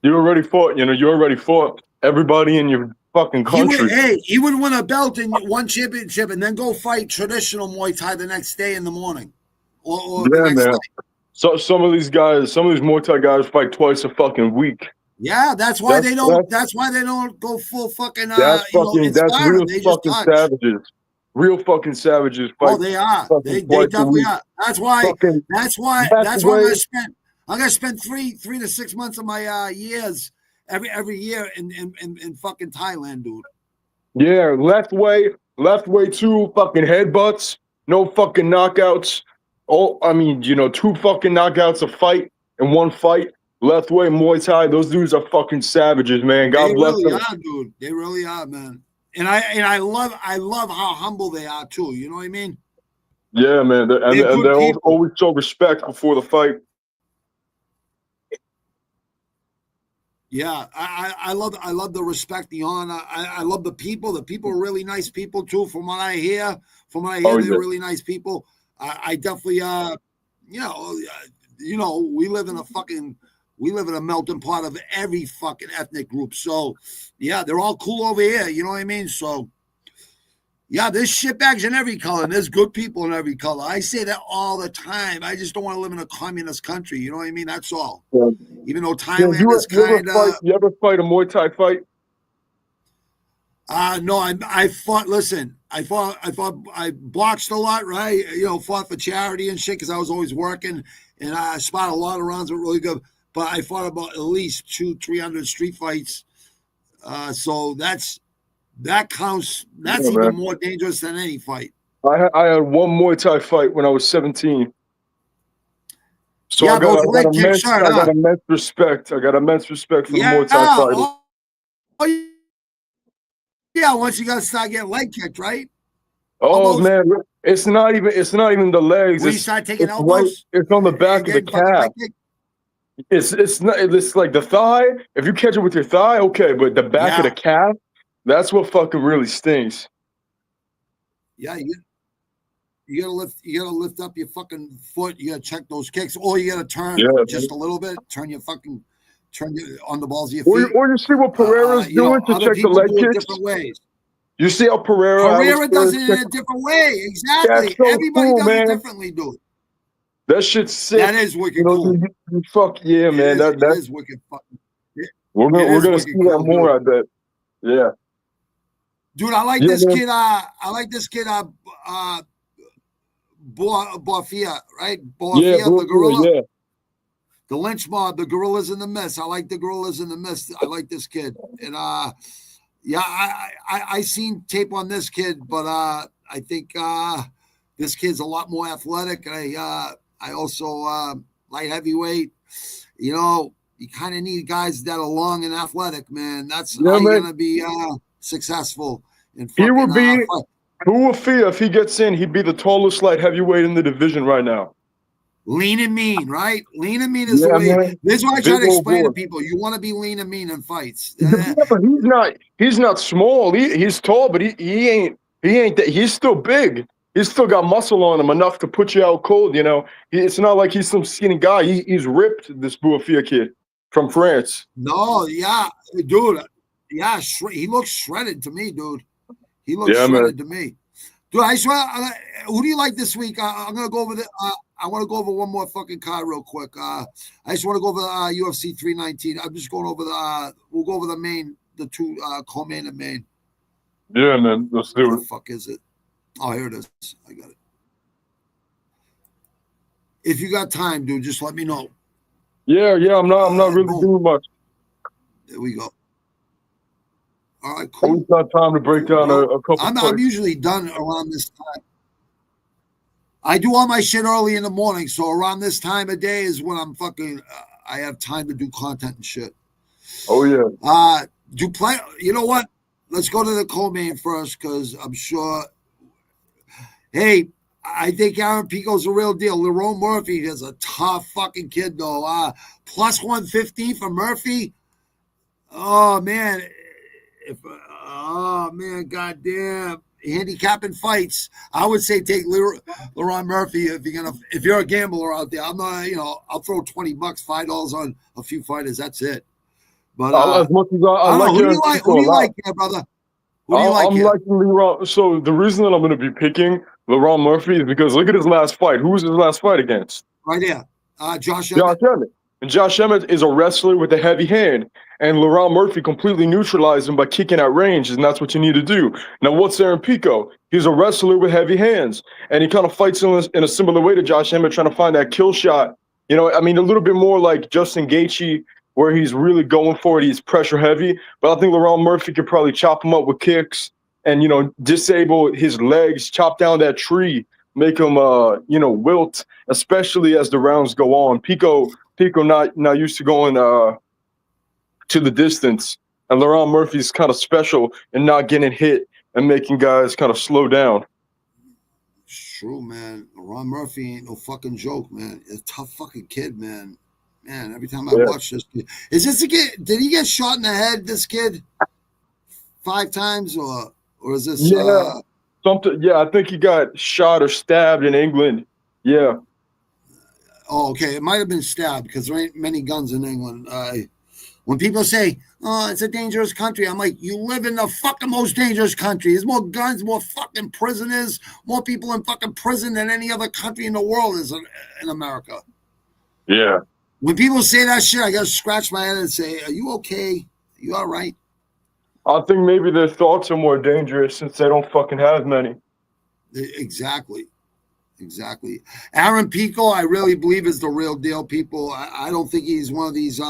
You already fought. You already fought everybody in your fucking country. He would win a belt in one championship and then go fight traditional Muay Thai the next day in the morning, or the next night. So some of these Muay Thai guys fight twice a fucking week. Yeah, that's why they don't go full fucking. That's real fucking savages. Real fucking savages fight. Oh, they are. They definitely are. That's why I'm gonna spend 3 to 6 months of my years every year in fucking Thailand, dude. Yeah, left way 2 fucking headbutts, no fucking knockouts. 2 fucking knockouts a fight in one fight. Left-way Muay Thai. Those dudes are fucking savages, man. God They bless really them. are, dude. They really are, man. And I love how humble they are too. You know what I mean? Yeah, man. They're good They're people. always show respect before the fight. Yeah, I love the respect, the honor. I love the people. The people are really nice people too. From what I hear, they're really nice people. I definitely, we live in a melting pot of every fucking ethnic group. So, yeah, they're all cool over here. You know what I mean? So, yeah, there's shitbags in every color, and there's good people in every color. I say that all the time. I just don't want to live in a communist country. You know what I mean? That's all. Yeah. Even though Thailand is kind of. You ever fight a Muay Thai fight? No, I fought. Listen, I boxed a lot, right? Fought for charity and shit because I was always working, and I spot a lot of rounds were really good. But I fought about at least 200-300 street fights. So that counts. That's even more dangerous than any fight. I had one Muay Thai fight when I was 17. So yeah, I got immense respect. I got immense respect for the Muay Thai fighters. Yeah, once you got to start getting leg kicked, right? Oh man, it's not even the legs. When you start taking elbows, it's on the back of the calf. It's like the thigh. If you catch it with your thigh, okay, but the back of the calf, that's what fucking really stings. Yeah, you gotta lift up your fucking foot. You gotta check those kicks, or you gotta turn just a little bit. Turn you on the balls of your feet. Or you see what Pereira's doing to check the leg kicks. Different ways. You see how Pereira does it in a different way. Exactly. So everybody does it differently, dude. That shit's sick. That is wicked cool. Fuck yeah, man. That is wicked fucking. We're gonna see that more, I bet. Yeah. Dude, I like this kid. I like this kid. Borfia, right? Borfia, the gorilla. Yeah. The lynch mob, the gorillas in the mist. I like the gorillas in the mist. I like this kid. And I seen tape on this kid, but I think this kid's a lot more athletic. I also light heavyweight. You kind of need guys that are long and athletic, man. That's how you're gonna be successful. He would be. Who would feel if he gets in? He'd be the tallest light heavyweight in the division right now. Lean and mean, right? Lean and mean is the way. This is what I try to explain to people. You want to be lean and mean in fights. Yeah, but he's not small. He's tall, but he ain't that. He's still big. He's still got muscle on him enough to put you out cold. It's not like he's some skinny guy. He's ripped. This Bouafia kid from France. No, yeah, dude. Yeah, he looks shredded to me, dude. He looks shredded to me. Dude, I swear, who do you like this week? I'm going to go over I want to go over one more fucking card real quick. I just want to go over UFC 319. I'm just going over we'll go over the two co-main and main. Yeah, man. Let's do it. What the fuck is it? Oh, here it is. I got it. If you got time, dude, just let me know. Yeah. I'm not really doing much. There we go. All right, cool. We've got time to break down a couple. I'm usually done around this time. I do all my shit early in the morning, so around this time of day is when I'm fucking. I have time to do content and shit. Oh yeah. You know what? Let's go to the co-main first, because I'm sure. Hey, I think Aaron Pico's a real deal. Lerone Murphy is a tough fucking kid, though. Plus 115 for Murphy. Oh man. Goddamn, handicapping fights. I would say take Lerone Murphy if you're a gambler out there. I'm not, I'll throw $20, $5 on a few fighters. That's it. But as much as I like, who do you like, brother? Who do you like? I'm liking Lerone. So the reason that I'm going to be picking Lerone Murphy is because look at his last fight. Who was his last fight against? Right there, Josh Emmett. And Josh Emmett is a wrestler with a heavy hand. And Lerone Murphy completely neutralized him by kicking at range, and that's what you need to do. Now, what's Aaron Pico? He's a wrestler with heavy hands, and he kind of fights in a similar way to Josh Emmett, trying to find that kill shot. A little bit more like Justin Gaethje, where he's really going for it. He's pressure heavy, but I think Lerone Murphy could probably chop him up with kicks and, disable his legs, chop down that tree wilt, especially as the rounds go on. Pico not used to going to the distance, and Laurent Murphy's kind of special in not getting hit and making guys kind of slow down. It's true, man. Ron Murphy ain't no fucking joke, man. It's a tough fucking kid, man. Man, every time I watch this kid, is this a kid? Did he get shot in the head? This kid 5 times, or is this? Yeah, something. Yeah, I think he got shot or stabbed in England. Yeah. Oh, okay. It might have been stabbed because there ain't many guns in England. When people say, "Oh, it's a dangerous country," I'm like, "You live in the fucking most dangerous country. There's more guns, more fucking prisoners, more people in fucking prison than any other country in the world is in America." Yeah. When people say that shit, I gotta scratch my head and say, "Are you okay? Are you all right?" I think maybe their thoughts are more dangerous since they don't fucking have many. Exactly. Aaron Pico, I really believe is the real deal, people. I don't think he's one of these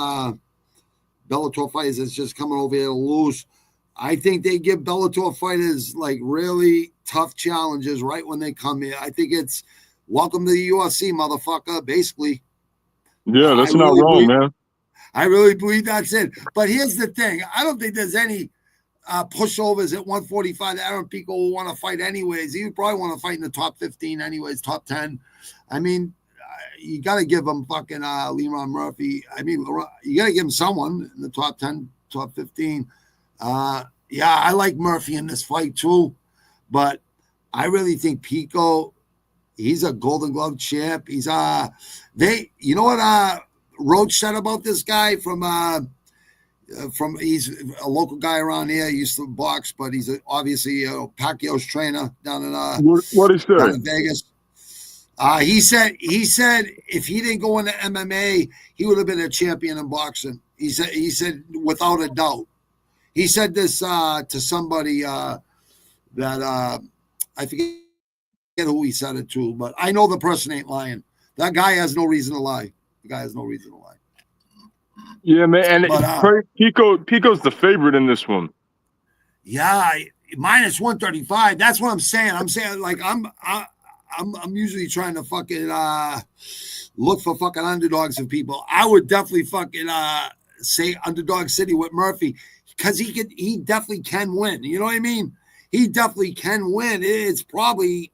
Bellator fighters that's just coming over here to lose. I think they give Bellator fighters like really tough challenges right when they come here. I think it's welcome to the UFC, motherfucker, basically. Yeah, that's not wrong, man. I really believe that's it. But here's the thing. I don't think there's any pushovers at 145 that Aaron Pico will want to fight anyways. He would probably want to fight in the top 15 anyways, top 10. I mean, you got to give him fucking Leron Murphy. I mean, you got to give him someone in the top 10, top 15. Yeah, I like Murphy in this fight too. But I really think Pico, he's a Golden Glove champ. He's you know what Roach said about this guy from he's a local guy around here. He used to box, but he's obviously Pacquiao's trainer down in what he said? Down in Vegas. He said if he didn't go into MMA, he would have been a champion in boxing. He said without a doubt. He said this to somebody that I forget who he said it to, but I know the person ain't lying. That guy has no reason to lie. The guy has no reason to lie. Yeah, man. And Pico's the favorite in this one. Yeah, minus 135. That's what I'm saying. I'm saying like I'm usually trying to fucking look for fucking underdogs of people. I would definitely fucking say underdog city with Murphy because he definitely can win. You know what I mean? He definitely can win. It's probably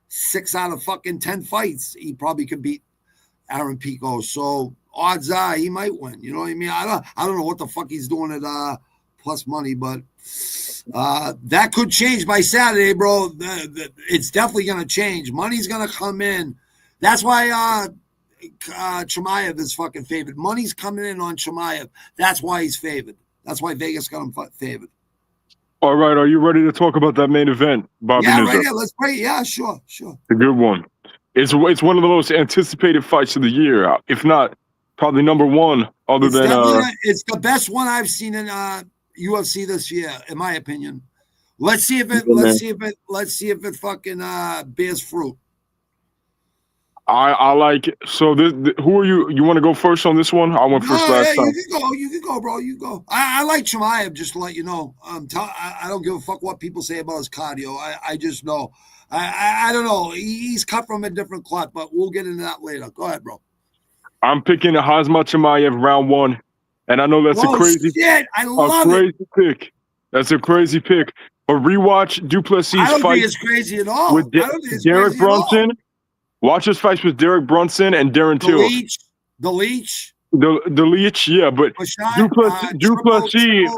6 out of fucking 10 fights. He probably could beat Aaron Pico. So odds are he might win. You know what I mean? I don't know what the fuck he's doing at plus money, but that could change by Saturday, bro. It's definitely going to change. Money's going to come in. That's why Chimaev is fucking favored. Money's coming in on Chimaev. That's why he's favored. That's why Vegas got him favored. All right, are you ready to talk about that main event, Bobby? Yeah, right. Yeah, let's play. Yeah, sure. A good one. It's one of the most anticipated fights of the year, if not probably number one. It's the best one I've seen in UFC this year, in my opinion. Let's see if it fucking bears fruit. I like it. So who are you? You want to go first on this one? I went first last time. You can go, bro. You go. I like Chimaev, just to let you know. I don't give a fuck what people say about his cardio. I just know. I don't know. He's cut from a different cloth, but we'll get into that later. Go ahead, bro. I'm picking Khamzat Chimaev round 1, and I know that's a crazy shit. I love crazy pick. That's a crazy pick. But rewatch Duplessis fight. I don't think it's crazy at all. With Derek Brunson. Watch his fights with Derek Brunson and Darren Till. The Leech. The Leech, yeah, but Duplessis.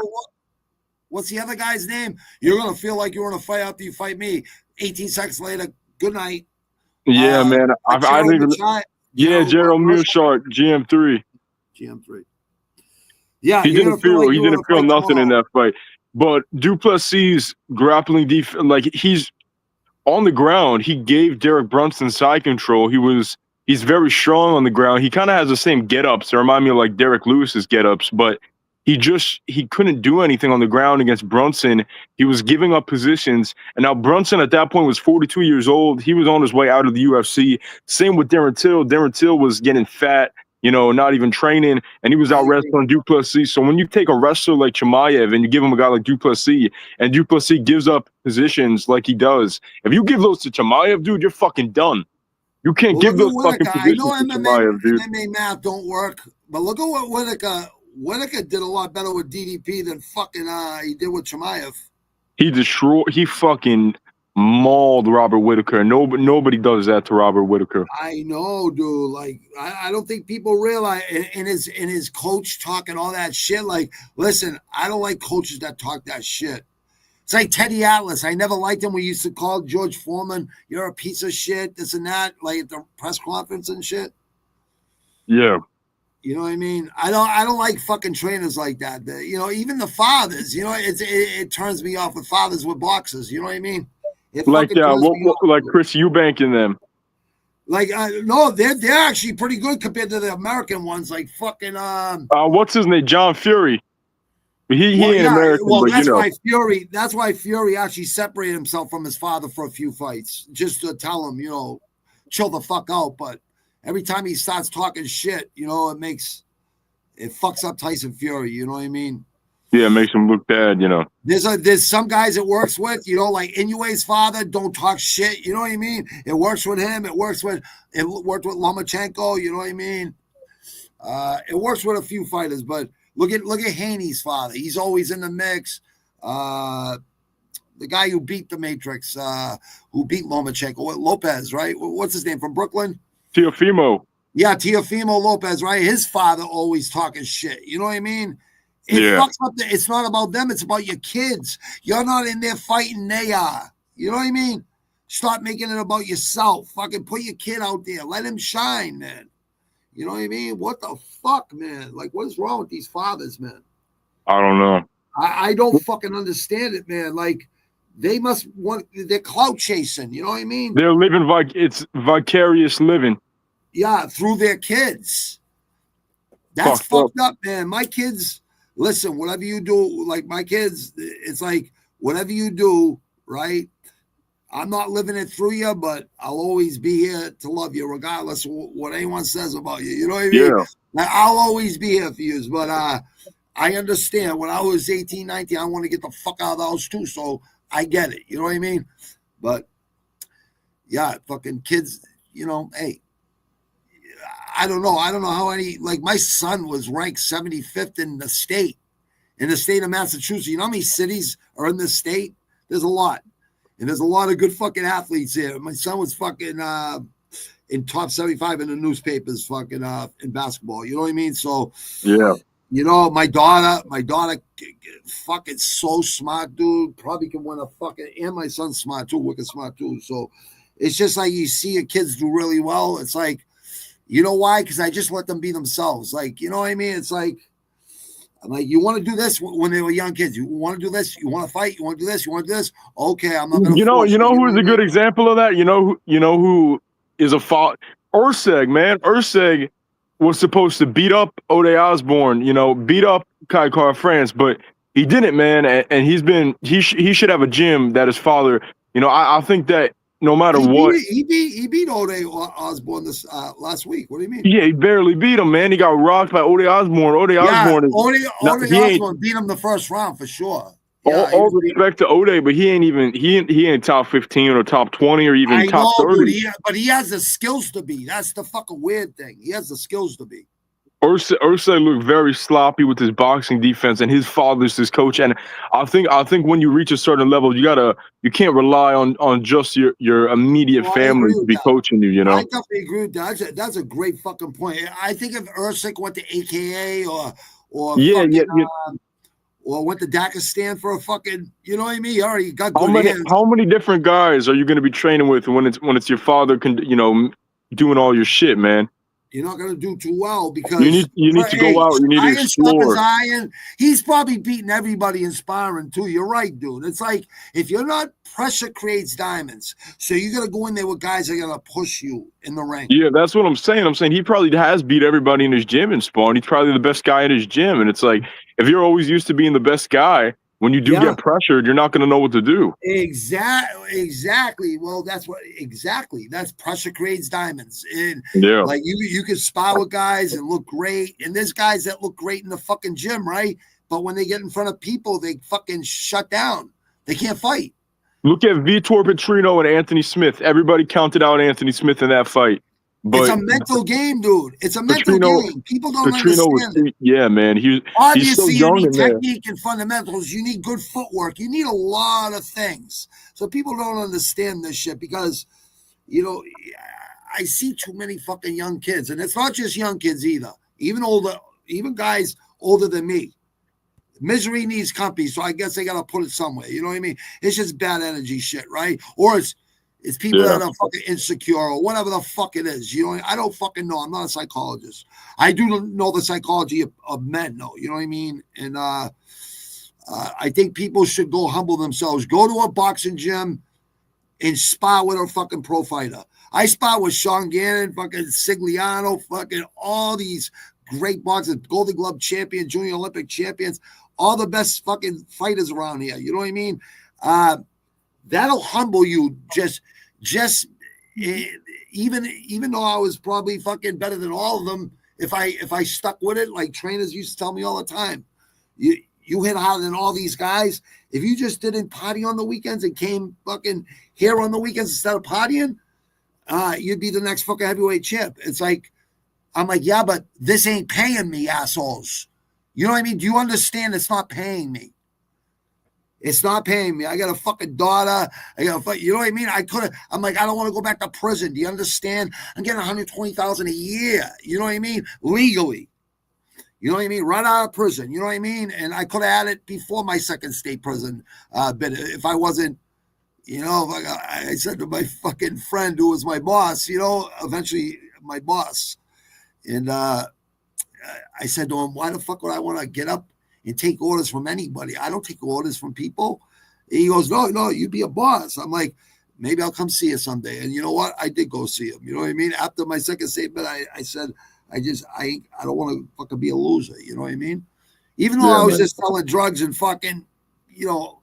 What's the other guy's name? You're gonna feel like you're in a fight after you fight me. 18 seconds later, good night. Yeah, man. I didn't even. Yeah, Gerald Mearshart, GM3. Yeah, he didn't feel nothing in that fight. But Duplessis grappling defense, like he's on the ground, he gave Derek Brunson side control. He's very strong on the ground. He kind of has the same get-ups. They remind me of like Derek Lewis's get-ups, but he couldn't do anything on the ground against Brunson. He was giving up positions. And now Brunson at that point was 42 years old. He was on his way out of the UFC. Same with Darren Till. Darren Till was getting fat. not even training, and he was out wrestling DWCS. So when you take a wrestler like Chimaev and you give him a guy like DWCS, and DWCS gives up positions like he does, if you give those to Chimaev, dude, you're fucking done. You can't give those fucking positions to Chimaev, dude. MMA math don't work, but look at what Whittaker did a lot better with DDP than fucking he did with Chimaev. He fucking mauled Robert Whittaker. Nobody does that to Robert Whittaker. I know, dude. Like, I don't think people realize in his coach talking all that shit. Like, listen, I don't like coaches that talk that shit. It's like Teddy Atlas. I never liked him. We used to call George Foreman, "You're a piece of shit," this and that, like at the press conference and shit. Yeah. You know what I mean? I don't like fucking trainers like that. Even the fathers, it turns me off with fathers with boxers. You know what I mean? Like Chris Eubank and them. Like no, they're actually pretty good compared to the American ones. Like fucking what's his name? John Fury. He ain't American. Well, but, that's why Fury actually separated himself from his father for a few fights, just to tell him, chill the fuck out. But every time he starts talking shit, it fucks up Tyson Fury. You know what I mean? Yeah, it makes him look bad. There's some guys it works with. Like Inouye's father, don't talk shit. You know what I mean? It works with him. It worked with Lomachenko. You know what I mean? It works with a few fighters, but look at Haney's father. He's always in the mix. The guy who beat the Matrix, who beat Lomachenko, Lopez, right? What's his name from Brooklyn? Teofimo. Yeah, Teofimo Lopez, right? His father always talking shit. You know what I mean? It fucks up. It's not about them. It's about your kids. You're not in there fighting. They are. You know what I mean? Start making it about yourself. Fucking put your kid out there. Let him shine, man. You know what I mean? What the fuck, man? Like, what is wrong with these fathers, man? I don't know. I don't fucking understand it, man. Like, they must want, they're clout chasing. You know what I mean? They're living it's vicarious living. Yeah, through their kids. That's fucked up, man. My kids, listen, whatever you do, like my kids, it's like whatever you do, right? I'm not living it through you, but I'll always be here to love you, regardless of what anyone says about you. You know what I mean? Yeah. Like, I'll always be here for you. But I understand when I was 18, 19, I want to get the fuck out of the house too. So I get it. You know what I mean? But yeah, fucking kids, hey, I don't know. I don't know how like my son was ranked 75th in the state of Massachusetts. You know how many cities are in this state? There's a lot. And there's a lot of good fucking athletes here. My son was fucking in top 75 in the newspapers, fucking in basketball. You know what I mean? So yeah, my daughter, fucking so smart, dude. Probably can win a fucking. And my son's smart too, wicked smart too. So it's just like you see your kids do really well. It's like, you know why? Because I just let them be themselves. Like, you know what I mean? It's like. I'm like, you want to do this when they were young kids? You want to do this? You want to fight? You want to do this? You want to do this? Okay, I'm not going to. You know who is a good example of that? You know who is a fault? Urseg, man. Urseg was supposed to beat up Ode Osborne. Beat up Kai Car France, but he didn't, man. And he should have a gym that his father. I think that. No matter what, he beat Ode Osborne this last week. What do you mean? Yeah, he barely beat him, man. He got rocked by Ode Osborne. Ode Osborne beat him the first round for sure. All respect to Ode, but he ain't top 15 or top 20 or even top 30. Dude, but he has the skills to be. That's the fucking weird thing. He has the skills to be. Ursay looked very sloppy with his boxing defense, and his father's his coach. And I think when you reach a certain level, you can't rely on just your immediate family to be coaching you. I definitely agree with that. That's a great fucking point. I think if Ursay went to AKA or went to Dakistan for a fucking, you know what I mean? He already got good hands. How many different guys are you going to be training with when it's your father doing all your shit, man? You're not going to do too well because you need to go out. You need to explore. He's probably beating everybody in sparring too. You're right, dude. It's like if you're not, pressure creates diamonds. So you got to go in there with guys that are going to push you in the ring. Yeah, that's what I'm saying. I'm saying he probably has beat everybody in his gym in sparring. He's probably the best guy in his gym. And it's like if you're always used to being the best guy, When you do get pressured, you're not going to know what to do. Exactly. Well, that's pressure creates diamonds. And Yeah. like you can spar with guys and look great. And there's guys that look great in the fucking gym, right? But when they get in front of people, they fucking shut down. They can't fight. Look at Vitor Petrino and Anthony Smith. Everybody counted out Anthony Smith in that fight. But it's a mental game, dude. It's a mental game. People don't understand it. Yeah, man. Obviously, he's so young you need technique and fundamentals. You need good footwork. You need a lot of things. So people don't understand this shit because, you know, I see too many fucking young kids. And it's not just young kids either. Even guys older than me. Misery needs company, so I guess they got to put it somewhere. You know what I mean? It's just bad energy shit, right? Or it's people that are fucking insecure or whatever the fuck it is. You know, I don't fucking know. I'm not a psychologist. I do know the psychology of men, though. You know what I mean? And I think people should go humble themselves. Go to a boxing gym and spar with a fucking pro fighter. I spar with Sean Gannon, fucking Sigliano, fucking all these great boxers, Golden Glove champions, Junior Olympic champions, all the best fucking fighters around here. You know what I mean? That'll humble you. Even though I was probably fucking better than all of them, if I stuck with it, like trainers used to tell me all the time, you hit harder than all these guys. If you just didn't party on the weekends and came fucking here on the weekends instead of partying, you'd be the next fucking heavyweight champ. It's like, I'm like, yeah, but this ain't paying me, assholes. You know what I mean? Do you understand? It's not paying me. It's not paying me. I got a fucking daughter. You know what I mean? I'm like, I don't want to go back to prison. Do you understand? I'm getting $120,000 a year. You know what I mean? Legally. You know what I mean? Right out of prison. You know what I mean? And I could have had it before my second state prison bit. If I wasn't, you know, I said to my fucking friend who was my boss, you know, eventually my boss. And I said to him, why the fuck would I want to get up and take orders from anybody? I don't take orders from people. And he goes, no, you'd be a boss. I'm like, maybe I'll come see you someday. And you know what? I did go see him. You know what I mean? After my second statement, I said, I don't want to fucking be a loser. You know what I mean? Even though I was just selling drugs and fucking, you know,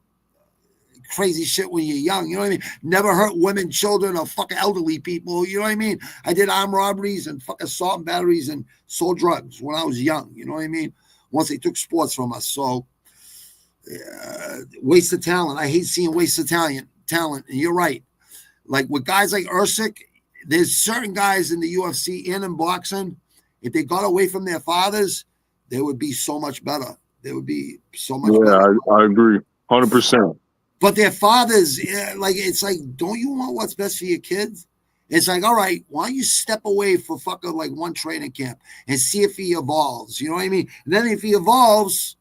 crazy shit when you're young. You know what I mean? Never hurt women, children, or fucking elderly people. You know what I mean? I did armed robberies and fucking assault and batteries and sold drugs when I was young. You know what I mean? Once they took sports from us. So, waste of talent. I hate seeing waste of talent. And you're right. Like with guys like Usyk, there's certain guys in the UFC and in boxing, if they got away from their fathers, they would be so much better. They would be so much better. Yeah, I agree. 100%. But their fathers, like, it's like, don't you want what's best for your kids? It's like, all right, why don't you step away for fucking like one training camp and see if he evolves? You know what I mean? And then if he evolves,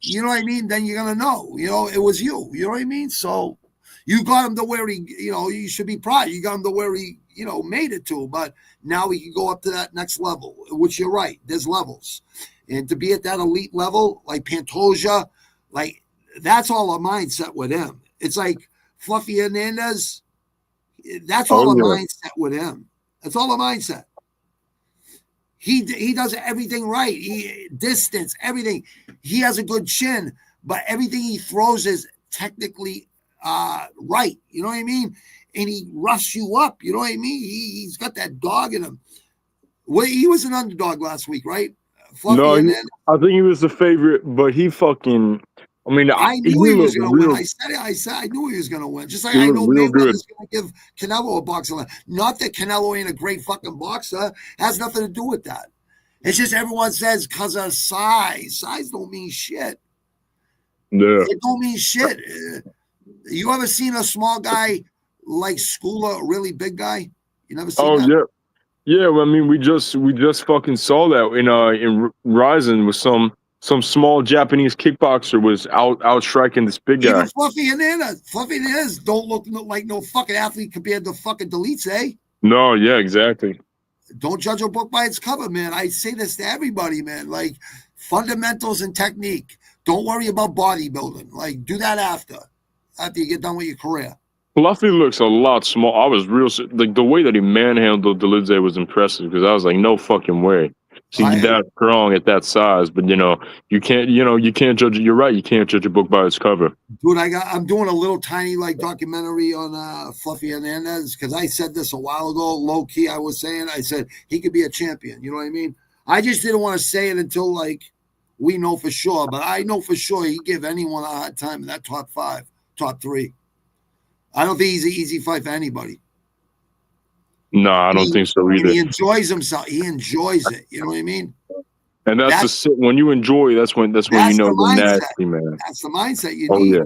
you know what I mean? Then you're going to know, you know, it was you. You know what I mean? So you got him to where he, you know, you should be proud. You got him to where he, you know, made it to. But now he can go up to that next level, which you're right. There's levels. And to be at that elite level, like Pantoja, like, that's all a mindset with him. It's like Fluffy Hernandez. That's all a mindset with him. That's all a mindset. He does everything right. He distance, everything. He has a good chin, but everything he throws is technically right. You know what I mean? And he roughs you up. You know what I mean? He's got that dog in him. Well, he was an underdog last week, right? Fluffy Hernandez. I think he was the favorite, but he fucking. I mean, I knew he was going to win. I said I knew he was going to win. Just like I know Mayweather's going to give Canelo a boxing. Not that Canelo ain't a great fucking boxer. It has nothing to do with that. It's just everyone says because of size. Size don't mean shit. Yeah. It don't mean shit. You ever seen a small guy like school a really big guy? You never seen that? Oh, yeah. Yeah, well, I mean, we just fucking saw that in Ryzen with some small Japanese kickboxer was out striking this big guy. Even Fluffy Hernandez don't look like no fucking athlete compared to fucking Delice, eh? No, yeah, exactly. Don't judge a book by its cover, man. I say this to everybody, man. Like, fundamentals and technique. Don't worry about bodybuilding. Like, do that after you get done with your career. Fluffy looks a lot small. I was like the way that he manhandled Delice was impressive because I was like, no fucking way. see that strong at that size. But you can't judge. You're right. You can't judge a book by its cover. Dude, I'm doing a little tiny documentary on Fluffy Hernandez because I said this a while ago. Low key, I said he could be a champion. You know what I mean? I just didn't want to say it until we know for sure. But I know for sure he give anyone a hard time in that top 5, top 3. I don't think he's an easy fight for anybody. No, I don't think so either. He enjoys himself. He enjoys it. You know what I mean? And that's when you enjoy. That's when you know the nasty, man. That's the mindset you need.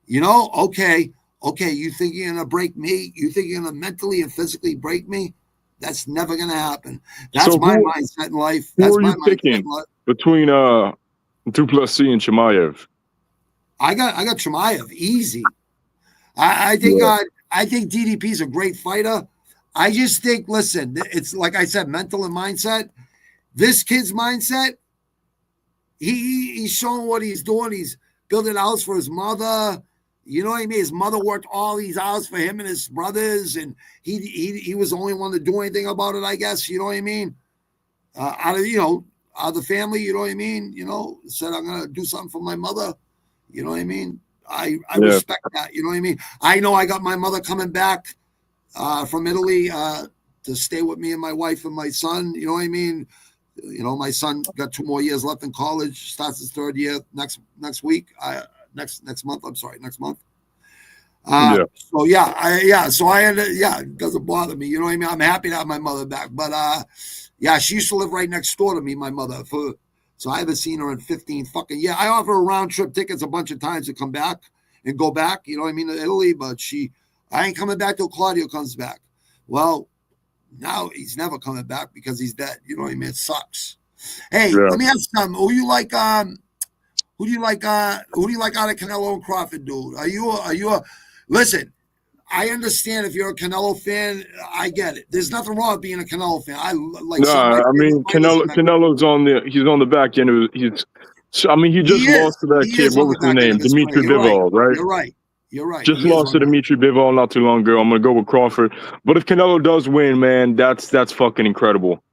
Yeah. Okay. You think you're gonna break me? You think you're gonna mentally and physically break me? That's never gonna happen. That's my mindset in life. That's who are you picking between DWCS and Chimaev? I got Chimaev easy. I think DDP's a great fighter. I just think, listen, it's like I said, mental and mindset. This kid's mindset, he's showing what he's doing. He's building a house for his mother. You know what I mean? His mother worked all these hours for him and his brothers, and he was the only one to do anything about it, I guess. You know what I mean? Out of the family, you know what I mean? Said, I'm going to do something for my mother. You know what I mean? I respect that. You know what I mean? I know I got my mother coming back from Italy to stay with me and my wife and my son. You know what I mean? My son got 2 more years left in college, starts his 3rd year next week. Next month. I'm sorry, next month. So it doesn't bother me. You know what I mean? I'm happy to have my mother back. But she used to live right next door to me, my mother. So I haven't seen her in 15 fucking years. I offer her round trip tickets a bunch of times to come back and go back. You know what I mean? To Italy, but I ain't coming back till Claudio comes back. Well, now he's never coming back because he's dead. You know what I mean? It sucks. Hey, let me ask you something. Who do you like out of Canelo and Crawford, dude? Are you a listen, I understand if you're a Canelo fan, I get it. There's nothing wrong with being a Canelo fan. Canelo's on the back end. He just lost to that kid. What was his name? Dimitri Bivol, right? You're right. Just lost to Dimitri Bivol not too long ago. I'm gonna go with Crawford. But if Canelo does win, man, that's fucking incredible.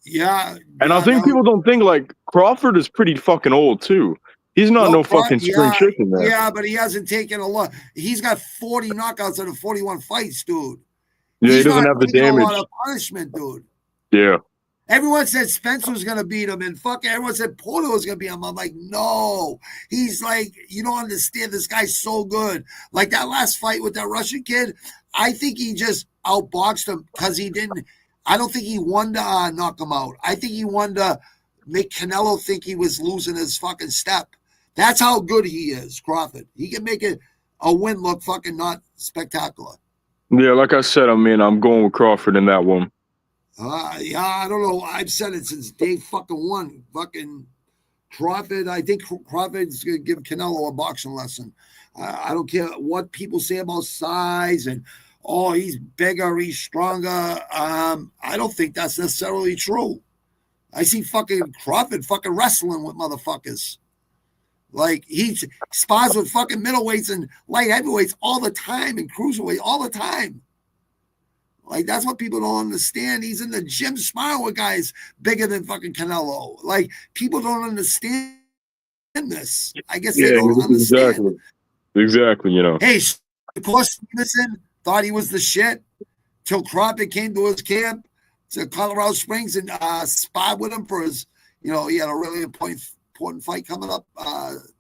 Yeah. And I think people don't think Crawford is pretty fucking old too. He's not fucking spring chicken, man. Yeah, but he hasn't taken a lot. He's got 40 knockouts out of 41 fights, dude. Yeah, he doesn't have the damage. A lot of punishment, dude. Yeah. Everyone said Spencer was going to beat him, and everyone said Porter was going to beat him. I'm like, no. He's you don't understand. This guy's so good. Like that last fight with that Russian kid, I think he just outboxed him because he didn't. I don't think he won to knock him out. I think he won to make Canelo think he was losing his fucking step. That's how good he is, Crawford. He can make a win look fucking not spectacular. Yeah, like I said, I'm going with Crawford in that one. I don't know. I've said it since day fucking one. Fucking Crawford. I think Crawford's going to give Canelo a boxing lesson. I don't care what people say about size and, he's bigger, he's stronger. I don't think that's necessarily true. I see fucking Crawford fucking wrestling with motherfuckers. Like he spars with fucking middleweights and light heavyweights all the time and cruiserweight all the time. Like that's what people don't understand. He's in the gym sparring with guys bigger than fucking Canelo. Like people don't understand this. I guess they don't understand. Exactly. Hey, of course, Stevenson thought he was the shit till Crawford came to his camp to Colorado Springs and sparred with him for his. He had a really important fight coming up,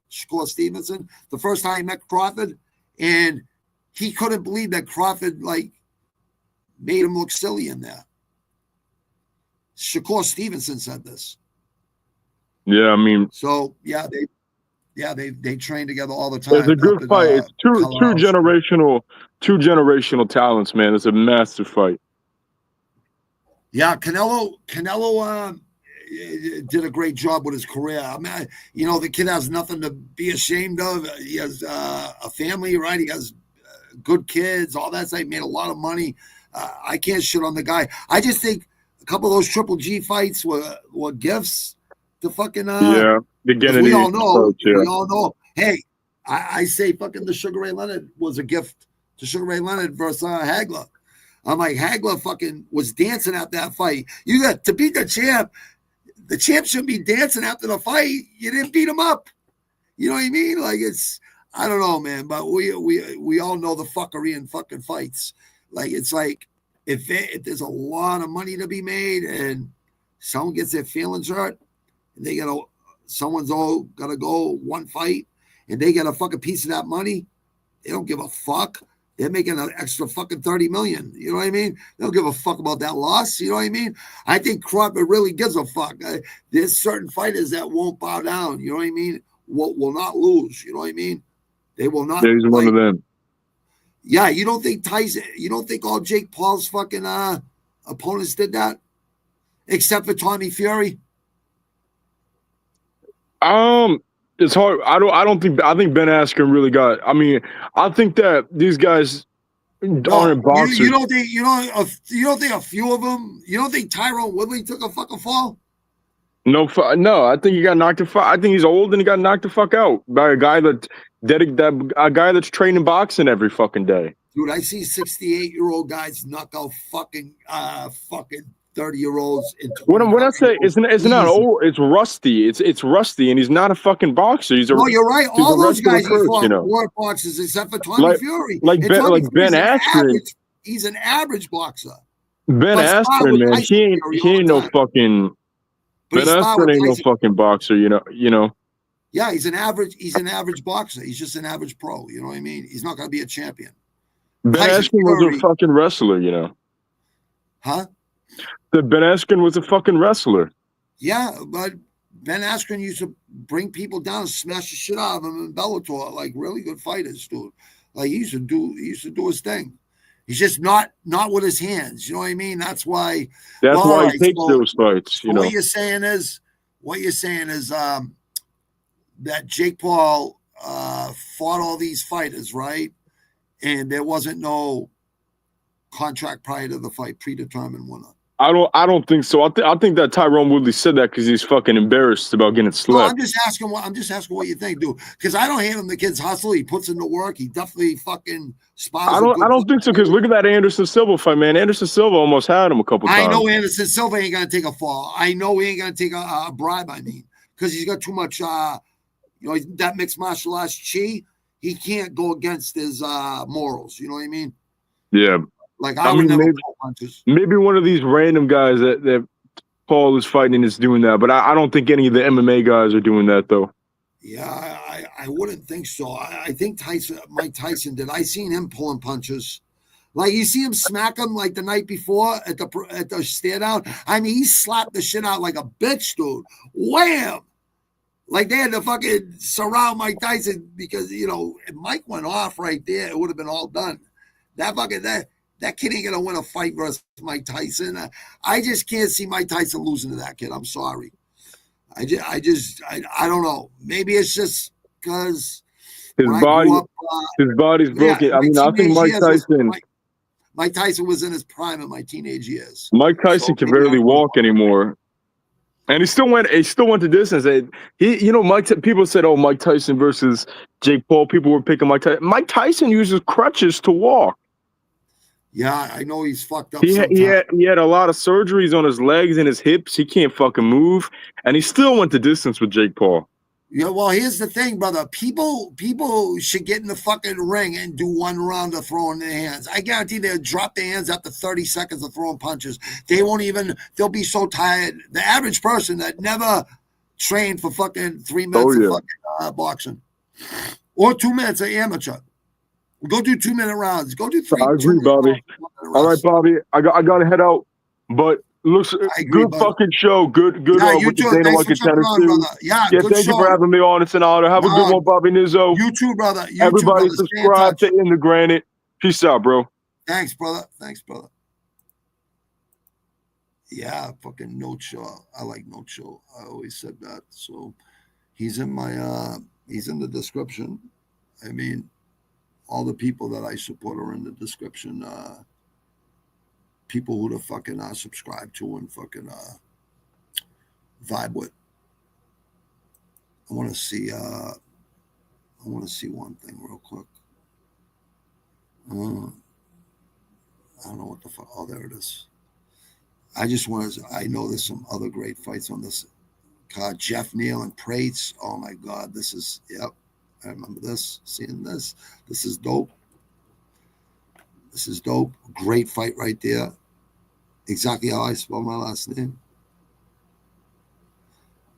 Shakur Stevenson, the first time he met Crawford, and he couldn't believe that Crawford made him look silly in there. Shakur Stevenson said this. Yeah, they train together all the time. It's a good fight. It's two generational talents, man. It's a massive fight. Yeah, Canelo did a great job with his career. The kid has nothing to be ashamed of. He has a family, right? He has good kids, all that stuff. He made a lot of money. I can't shit on the guy. I just think a couple of those Triple G fights were gifts to fucking we all know. We all know. Hey, I say fucking the Sugar Ray Leonard was a gift to Sugar Ray Leonard versus Hagler. I'm like, Hagler fucking was dancing at that fight. You got to beat the champ. the champ shouldn't be dancing after the fight. You didn't beat him up. You know what I mean? Like it's, I don't know, man. But we all know the fuckery in fucking fights. Like it's like if there's a lot of money to be made and someone gets their feelings hurt, and they gotta someone's all gotta go one fight, and they get a fucking piece of that money. They don't give a fuck. They're making an extra fucking 30 million. You know what I mean? They don't give a fuck about that loss. You know what I mean? I think Crawford really gives a fuck. There's certain fighters that won't bow down. You know what I mean? Will not lose. You know what I mean? They will not. He's one of them. Yeah, you don't think Tyson? You don't think all Jake Paul's fucking opponents did that, except for Tommy Fury? It's hard. I think Ben Askren really got. I mean, I think that these guys aren't boxers. You don't think a few of them? You don't think Tyrone Woodley took a fucking fall? No. I think he got knocked the fuck. I think he's old and he got knocked the fuck out by a guy a guy that's training boxing every fucking day. Dude, I see 68-year-old guys knock out fucking 30-year-olds. When I say it's not old, it's rusty. It's rusty, and he's not a fucking boxer. No, you're right. All those guys were boxers except for Tommy Fury. Ben Askren. He's an average boxer. Ben Askren, man, he ain't no fucking. Ben Askren ain't no fucking boxer. You know. Yeah, he's an average boxer. He's just an average pro. You know what I mean? He's not going to be a champion. Ben Askren was a fucking wrestler. You know. Huh? That Ben Askren was a fucking wrestler. Yeah, but Ben Askren used to bring people down and smash the shit out of them in Bellator, like really good fighters, dude. Like he used to do his thing. He's just not with his hands. You know what I mean? That's why. That's why he takes those fights. You know. What you're saying is that Jake Paul fought all these fighters, right? And there wasn't no contract prior to the fight, predetermined winner. I don't think so. I think that Tyrone Woodley said that because he's fucking embarrassed about getting slept. No, I'm just asking what you think, dude. Because I don't hate him. The kid's hustle. He puts in the work. He definitely fucking spots. I don't think so. Because look at that Anderson Silva fight, man. Anderson Silva almost had him a couple times. I know Anderson Silva ain't gonna take a fall. I know he ain't gonna take a bribe. I mean, because he's got too much. That mixed martial arts chi. He can't go against his morals. You know what I mean? Yeah. Like I would never pull punches. Maybe one of these random guys that Paul is fighting is doing that, but I don't think any of the MMA guys are doing that though. Yeah, I wouldn't think so. I think Mike Tyson did. I seen him pulling punches. Like you see him smack him like the night before at the stare down. I mean, he slapped the shit out like a bitch, dude. Wham! Like they had to fucking surround Mike Tyson because if Mike went off right there, it would have been all done. That kid ain't gonna win a fight versus Mike Tyson. I just can't see Mike Tyson losing to that kid. I'm sorry. I don't know. Maybe it's just because his body's broken. Yeah, I mean, I think Mike Tyson was in his prime in my teenage years. Mike Tyson can barely walk anymore. And he still went the distance. People said, "Oh, Mike Tyson versus Jake Paul." People were picking Mike Tyson. Mike Tyson uses crutches to walk. Yeah, I know he's fucked up. He had a lot of surgeries on his legs and his hips. He can't fucking move, and he still went the distance with Jake Paul. Yeah, well, here's the thing, brother. People should get in the fucking ring and do one round of throwing their hands. I guarantee they'll drop their hands after 30 seconds of throwing punches. They'll be so tired. The average person that never trained for fucking 3 minutes of fucking boxing or 2 minutes of amateur. Go do 2 minute rounds. Go do 3. I agree, Bobby. All right, Bobby. I got to head out, but looks good, buddy. Fucking show. Good. Yeah, you too. Thanks for jumping on, brother. Yeah, thank you for having me on. It's an honor. Have a good one, Bobby Nizzo. You too, brother. Everybody subscribe to In the Granite. Peace out, bro. Thanks, brother. Yeah, fucking No Chill. I like No Chill. I always said that. So he's in the description. I mean, all the people that I support are in the description. People who to fucking subscribe to and fucking vibe with. I want to see one thing real quick. I don't know what the fuck. Oh, there it is. I just want to. I know there's some other great fights on this card. Jeff Neal and Prates. Oh my God, this is yep. I remember this. Seeing this. This is dope. This is dope. Great fight right there. Exactly how I spell my last name.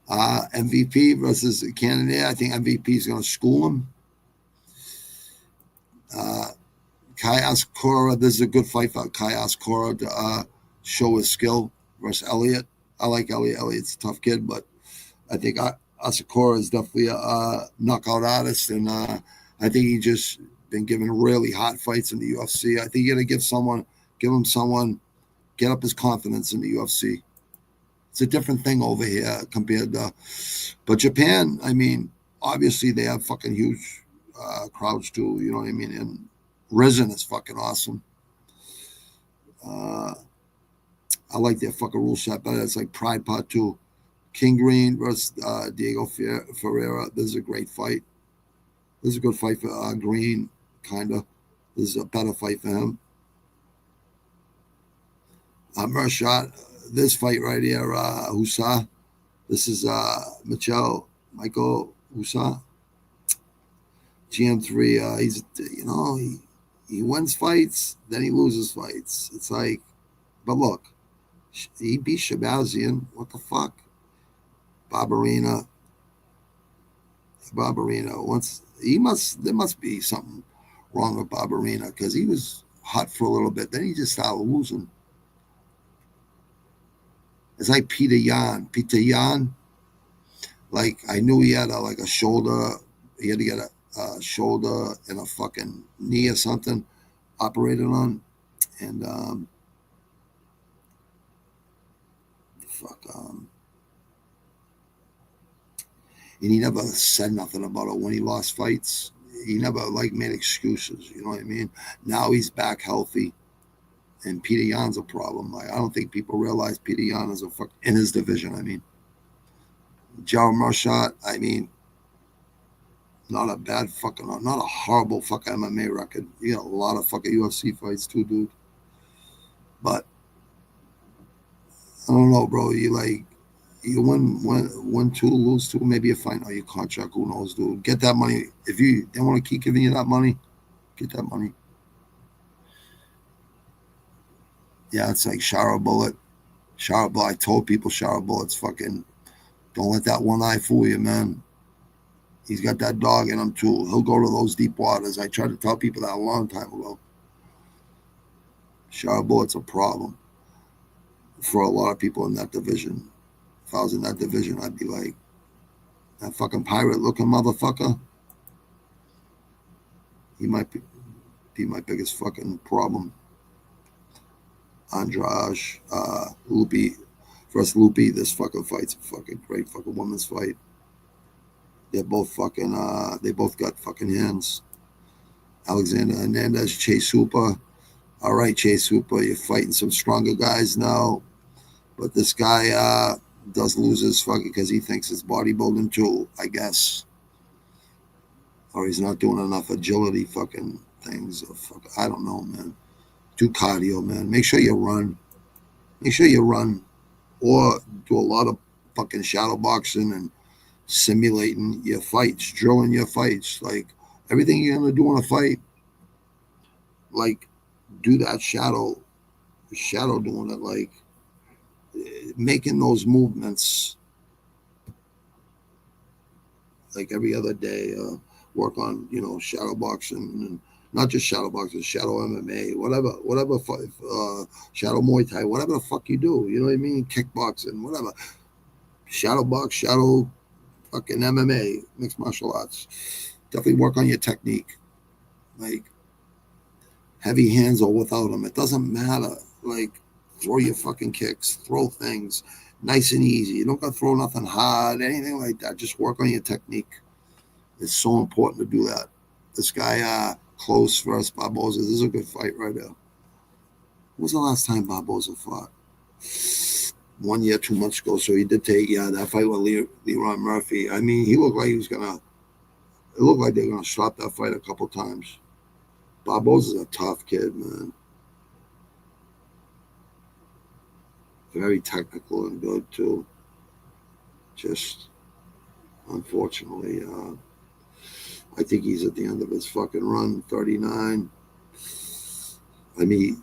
MVP versus Cannonier. I think MVP is going to school him. Kai Ascora. This is a good fight for Kai Ascora to show his skill versus Elliott. I like Elliott. Elliott's a tough kid, but I think Asakura is definitely a knockout artist, and I think he just been given really hot fights in the UFC. I think you're gonna give him someone, get up his confidence in the UFC. It's a different thing over here compared to, but Japan. I mean, obviously they have fucking huge crowds too. You know what I mean? And Risen is fucking awesome. I like their fucking rule set better. It's like Pride Part 2. King Green versus Diego Ferreira. This is a great fight. This is a good fight for Green, kind of. This is a better fight for him. Mershot, this fight right here, Husa. This is Michael Husa. GM3, he's, he wins fights, then he loses fights. It's like, but look, he beat Shabazian. What the fuck? Barberina. Once there must be something wrong with Barberina because he was hot for a little bit. Then he just started losing. It's like Peter Yan. Peter Yan, like I knew he had a shoulder. He had to get a shoulder and a fucking knee or something operated on, and and he never said nothing about it when he lost fights. He never made excuses. You know what I mean? Now he's back healthy, and Peter Yan's a problem. I don't think people realize Peter Yan is in his division. I mean, Joe Mershot. I mean, not a horrible fucking MMA record. You got a lot of fucking UFC fights too, dude. But I don't know, bro. You win two, lose two, maybe a fight or your contract. Who knows, dude? Get that money. If they want to keep giving you that money, get that money. Yeah, it's like Shara Bullet. I told people Shara Bullet's fucking. Don't let that one eye fool you, man. He's got that dog in him too. He'll go to those deep waters. I tried to tell people that a long time ago. Shara Bullet's a problem for a lot of people in that division. If I was in that division, I'd be like, that fucking pirate-looking motherfucker. He might be my biggest fucking problem. Andrade, Lupi versus Lupi. This fucking fight's a fucking great fucking women's fight. They're both fucking. They both got fucking hands. Alexander Hernandez, Chase Hooper. All right, Chase Hooper, you're fighting some stronger guys now, but this guy does lose his fucking because he thinks it's bodybuilding too, I guess, or he's not doing enough agility fucking things. Or I don't know, man. Do cardio, man. Make sure you run. Or do a lot of fucking shadow boxing and simulating your fights, drilling your fights. Like everything you're gonna do in a fight, like do that shadow doing it, like making those movements like every other day. Work on shadow boxing, and not just shadow boxing, shadow MMA, whatever shadow Muay Thai, whatever the fuck you do. You know what I mean? Kickboxing, whatever. Shadow box, shadow fucking MMA, mixed martial arts. Definitely work on your technique. Like heavy hands or without them, it doesn't matter. Like throw your fucking kicks, throw things nice and easy. You don't got to throw nothing hard, anything like that. Just work on your technique. It's so important to do that. This guy, Close versus Barboza. This is a good fight right there. When was the last time Barboza fought? 1 year, 2 months ago. So he did take that fight with Leron Murphy. I mean, he looked like he was gonna. It looked like they were gonna stop that fight a couple times. Barboza's a tough kid, man. Very technical and good too. Just unfortunately, I think he's at the end of his fucking run, 39. I mean,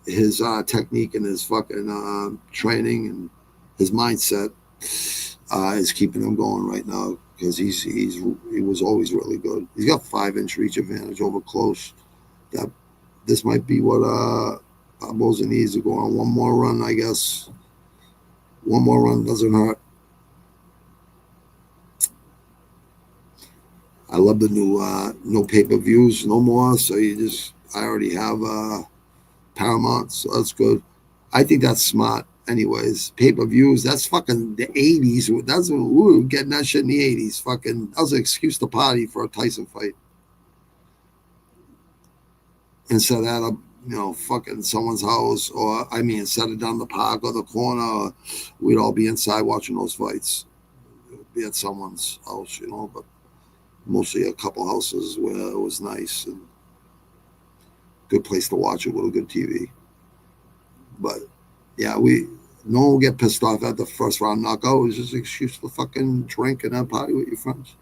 his technique and his fucking training and his mindset is keeping him going right now because he was always really good. He's got 5-inch reach advantage over close. That this might be what Barboza needs to go on one more run, I guess. One more run doesn't hurt. I love the new no pay-per-views no more. So I already have Paramount, so that's good. I think that's smart. Anyways, pay-per-views, that's fucking the 80s. That's we were getting that shit in the 80s. Fucking, that was an excuse to party for a Tyson fight. Instead of fucking someone's house, or instead of down the park or the corner, we'd all be inside watching those fights. Be at someone's house, but mostly a couple houses where it was nice and good place to watch it with a good TV. But yeah, no one will get pissed off at the first round knockout. It was just an excuse to fucking drink and have party with your friends.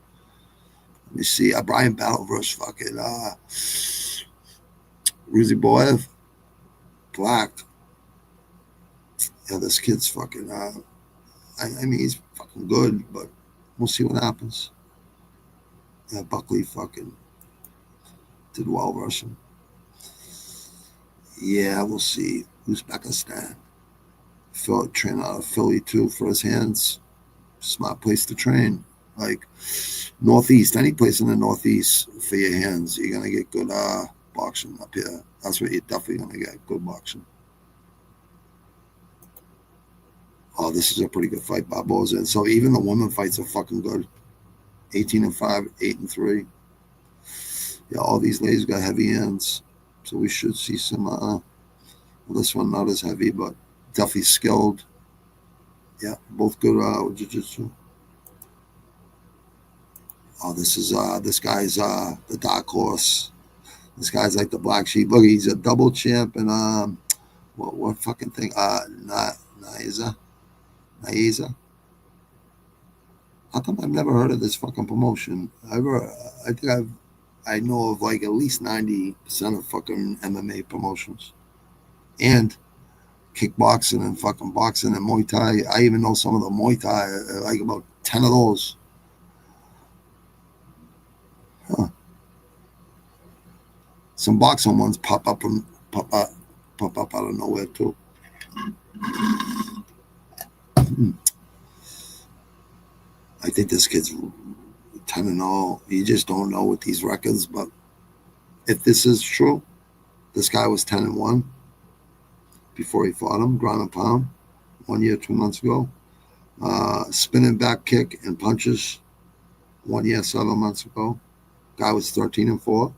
Let me see, Brian Battle versus fucking Ruzi Boyev, Black. Yeah, this kid's fucking. He's fucking good, but we'll see what happens. Yeah, Buckley fucking did well versus him. Yeah, we'll see. Uzbekistan. Train out of Philly too for his hands. Smart place to train. Like Northeast, any place in the Northeast for your hands, you're gonna get good boxing up here. That's what you're definitely gonna get, good boxing. Oh, this is a pretty good fight, Barboza. And so even the women fights are fucking good. 18-5, 8-3. Yeah, all these ladies got heavy hands, so we should see some. This one not as heavy, but definitely skilled. Yeah, both good with jiu-jitsu. Oh, this guy's the dark horse. This guy's like the black sheep. Look, he's a double champ and what fucking thing? Naiza. How come I've never heard of this fucking promotion? I know of like at least 90% of fucking MMA promotions. And kickboxing and fucking boxing and Muay Thai. I even know some of the Muay Thai, like about 10 of those. Huh. Some boxing ones pop up out of nowhere too. I think this kid's 10-0. You just don't know with these records, but if this is true, this guy was 10-1 before he fought him, ground and pound, 1 year, 2 months ago. Spinning back kick and punches, 1 year, 7 months ago. Guy was 13-4.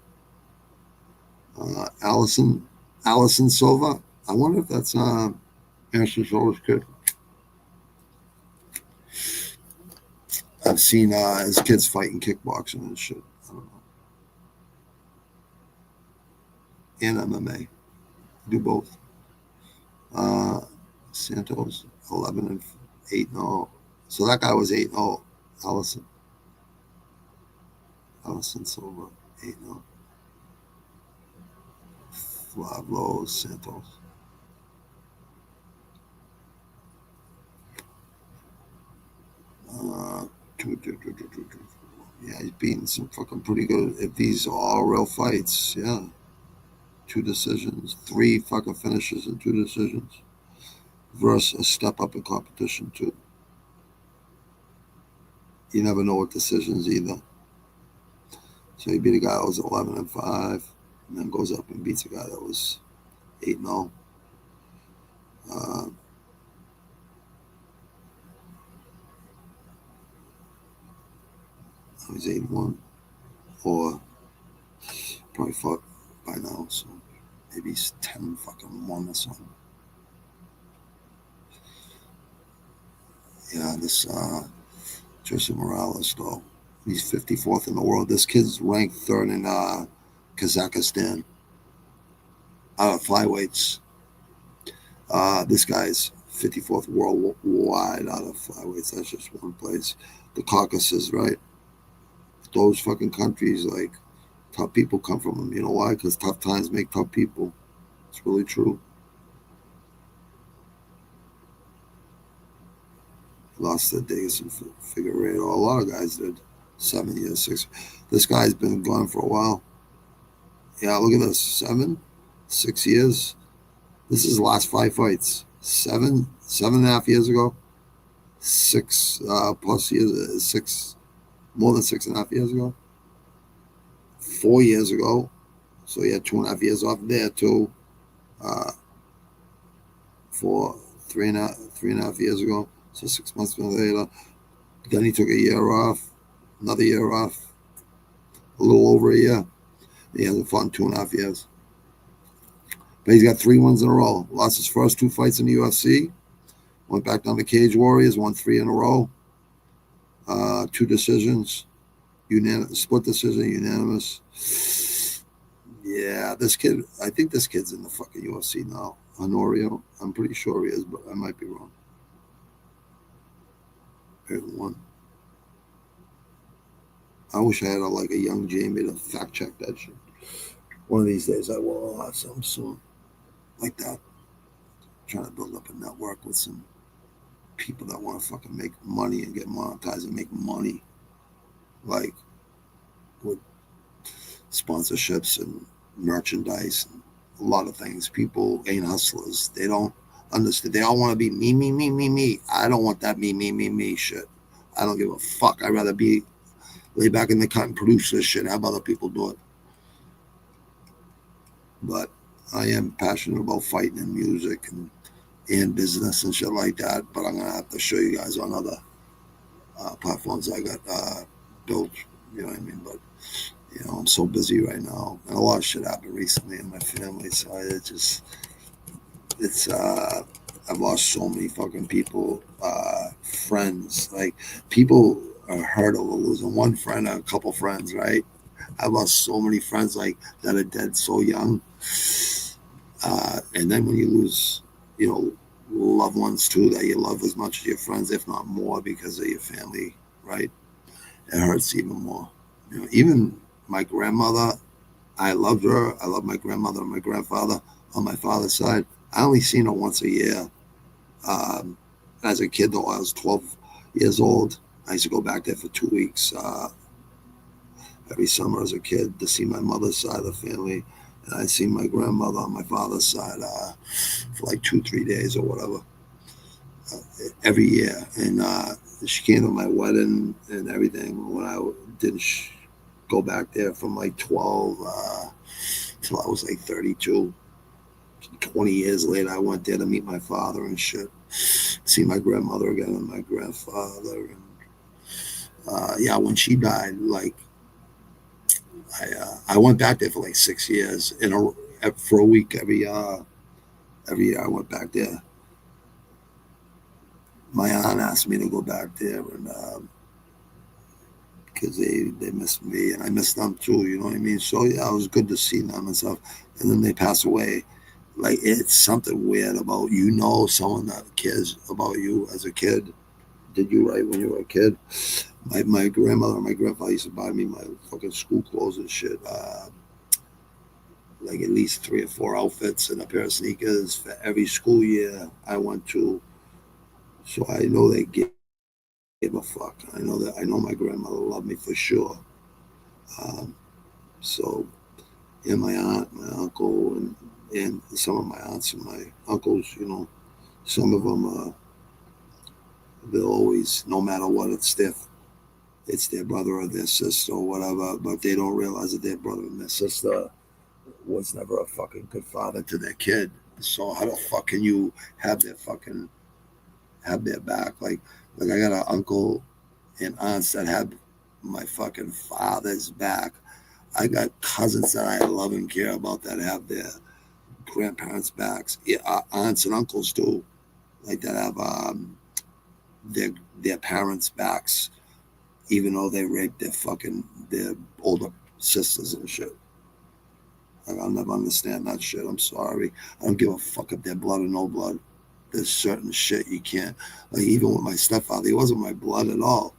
Allison Silva. I wonder if that's Anderson Silva's kid. I've seen his kids fighting kickboxing and shit. I don't know. And MMA. Do both. Santos 11-8. No. So that guy was 8-0. Allison Silva 8-0. Flavio Santos. Yeah, he's beating some fucking pretty good. If these are all real fights, yeah. 2 decisions, 3 fucking finishes and 2 decisions. Versus a step up in competition too. You never know with decisions either. So he beat a guy that was 11-5, and then goes up and beats a guy that was 8-0. He's 8-1, or probably fought by now, so maybe he's 10-1 or something. Yeah, this Joseph Morales though, he's 54th in the world. This kid's ranked 3rd in Kazakhstan. Flyweights. This guy's 54th worldwide out of flyweights. That's just one place. The Caucasus, right? Those fucking countries, like, tough people come from them. You know why? Because tough times make tough people. It's really true. Lost the Davis and Figueredo. A lot of guys did. 7 years, 6. This guy's been gone for a while. Yeah, look at this. 6 years. This is the last 5 fights. 7.5 years ago. 6 plus years. 6, more than 6.5 years ago. 4 years ago. So he had 2.5 years off there too. For 3.5 years ago. So 6 months later. Then he took a year off. Another year off. A little over a year. He hasn't fought in 2.5 years. But he's got 3 wins in a row. Lost his first 2 fights in the UFC. Went back down to Cage Warriors. Won 3 in a row. 2 decisions. Split decision. Unanimous. Yeah, this kid. I think this kid's in the fucking UFC now. Honorio. I'm pretty sure he is, but I might be wrong. Here's one. I wish I had a young Jamie to fact check that shit. One of these days I will have some soon. Like that. Trying to build up a network with some people that want to fucking make money and get monetized and make money. Like with sponsorships and merchandise and a lot of things. People ain't hustlers. They don't understand. They all want to be me, me, me, me, me. I don't want that me, me, me, me shit. I don't give a fuck. I'd rather be lay back in the cut and produce this shit. Have other people do it. But I am passionate about fighting and music and business and shit like that. But I'm gonna have to show you guys on other platforms I got built. You know what I mean? But I'm so busy right now, and a lot of shit happened recently in my family. So I've lost so many fucking people, friends. Like, people are hurt over losing one friend, a couple friends, right? I've lost so many friends that are dead so young. And then when you lose, loved ones too that you love as much as your friends, if not more, because of your family, right? It hurts even more. Even my grandmother, I loved her. I love my grandmother and my grandfather on my father's side. I only seen her once a year. As a kid, though, I was 12 years old. I used to go back there for 2 weeks every summer as a kid to see my mother's side of the family. And I'd see my grandmother on my father's side for 2-3 days or whatever every year. And she came to my wedding and everything when I didn't go back there from 12 till I was 32. 20 years later, I went there to meet my father and shit. See my grandmother again and my grandfather. And when she died, I went back there for 6 years for a week every year. I went back there. My aunt asked me to go back there, and because they missed me and I missed them too. You know what I mean? So yeah, it was good to see them and stuff. And then they passed away. It's something weird about someone that cares about you as a kid. Did you right when you were a kid? My grandmother and my grandfather used to buy me my fucking school clothes and shit. At least 3 or 4 outfits and a pair of sneakers for every school year I went to. So I know they gave a fuck. I know my grandmother loved me for sure. So yeah, my aunt, my uncle, and some of my aunts and my uncles, some of them, they'll always, no matter what, it's their brother or their sister or whatever, but they don't realize that their brother and their sister was never a fucking good father to their kid. So how the fuck can you have their back? Like I got an uncle and aunts that had my fucking father's back. I got cousins that I love and care about that have their grandparents' backs. Yeah, aunts and uncles too, that have their parents' backs, even though they raped their older sisters and shit. I'll never understand that shit. I'm sorry. I don't give a fuck if they're blood or no blood. there's certain shit you can't. Like even with my stepfather, he wasn't my blood at all,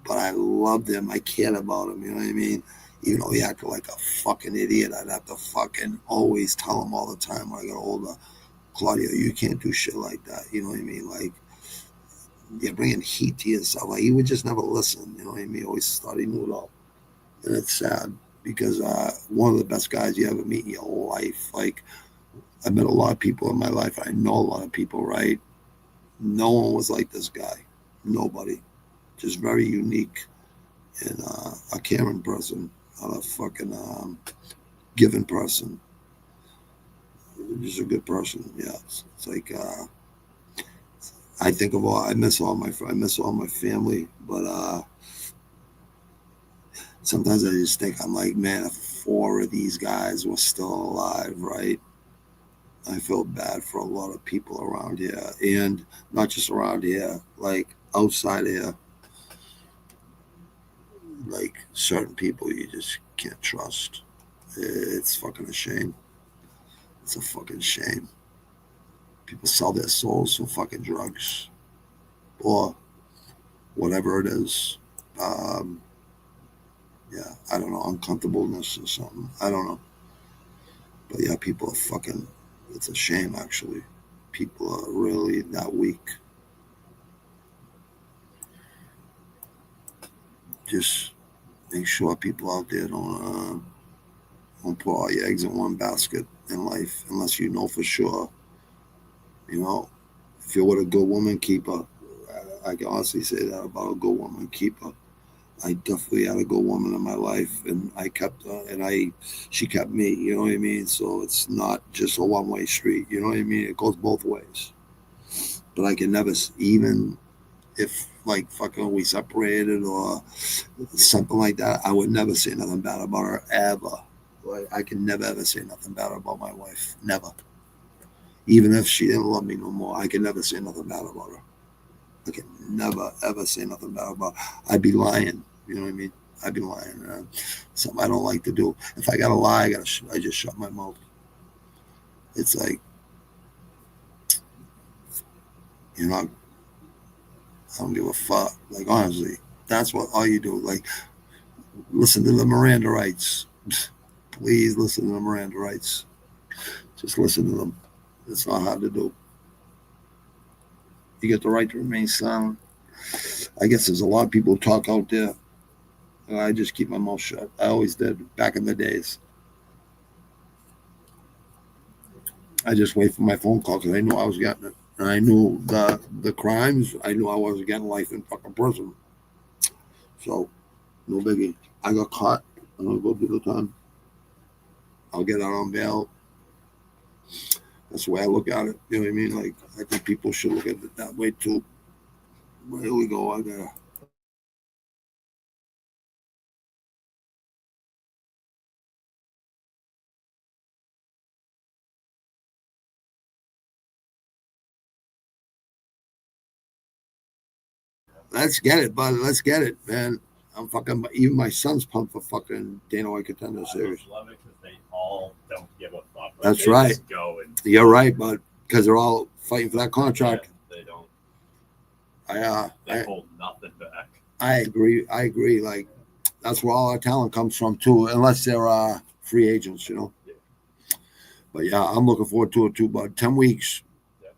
but I loved him. I cared about him. You know what I mean? Even though he acted like a fucking idiot, I'd have to fucking always tell him all the time when I got older, Claudio, you can't do shit like that. You know what I mean? Like, you're bringing heat to yourself. Like, he would just never listen. You know what I mean? He always thought he knew it all. And it's sad because one of the best guys you ever meet in your whole life. Like, I met a lot of people in my life. I know a lot of people, right? No one was like this guy. Nobody. Just very unique and a caring person, not a fucking giving person. Just a good person. Yeah. It's like I think of all. I miss all my family, but sometimes I just think I'm like, man, if 4 of these guys were still alive, right? I feel bad for a lot of people around here, and not just around here, like outside here. Like certain people you just can't trust. It's fucking a shame. It's a fucking shame. People sell their souls for fucking drugs or whatever it is. Yeah, I don't know, uncomfortableness or something. I don't know. But yeah, people are fucking, it's a shame actually. People are really that weak. Just make sure people out there don't put all your eggs in one basket in life unless you know for sure. You know, if you're with a good woman, keep her. I can honestly say that about a good woman, keep her. I definitely had a good woman in my life, and I kept her, and she kept me. You know what I mean? So it's not just a one-way street. You know what I mean? It goes both ways. But I can never, even if like fucking we separated or something like that, I would never say nothing bad about her ever. Like I can never ever say nothing bad about my wife. Never. Even if she didn't love me no more, I can never say nothing bad about her. I can never ever say nothing bad about her. I'd be lying. You know what I mean? I'd be lying. Something I don't like to do. If I gotta lie, I just shut my mouth. It's like, you know, I don't give a fuck. Like honestly, that's what all you do. Like listen to the Miranda rights. Please listen to the Miranda rights. Just listen to them. It's not hard to do. You get the right to remain silent. I guess there's a lot of people who talk out there. I just keep my mouth shut. I always did back in the days. I just wait for my phone call because I knew I was getting it. And I knew the crimes. I knew I wasn't getting life in fucking prison. So, no biggie. I got caught. I'm going to go do the time. I'll get out on bail. That's the way I look at it. You know what I mean? Like, I think people should look at it that way too. But here we go. I gotta. Let's get it, bud. Let's get it, man. I'm fucking. Even my son's pumped for fucking Dana White Contender Series. I love it because they all don't give a fuck. Like, that's right. Just go and you're right, bud. Because they're all fighting for that contract. Yeah, they don't. I hold nothing back. I agree. Like that's where all our talent comes from too, unless they're free agents, you know. Yeah. But yeah, I'm looking forward to it too. But 10 weeks. Yeah.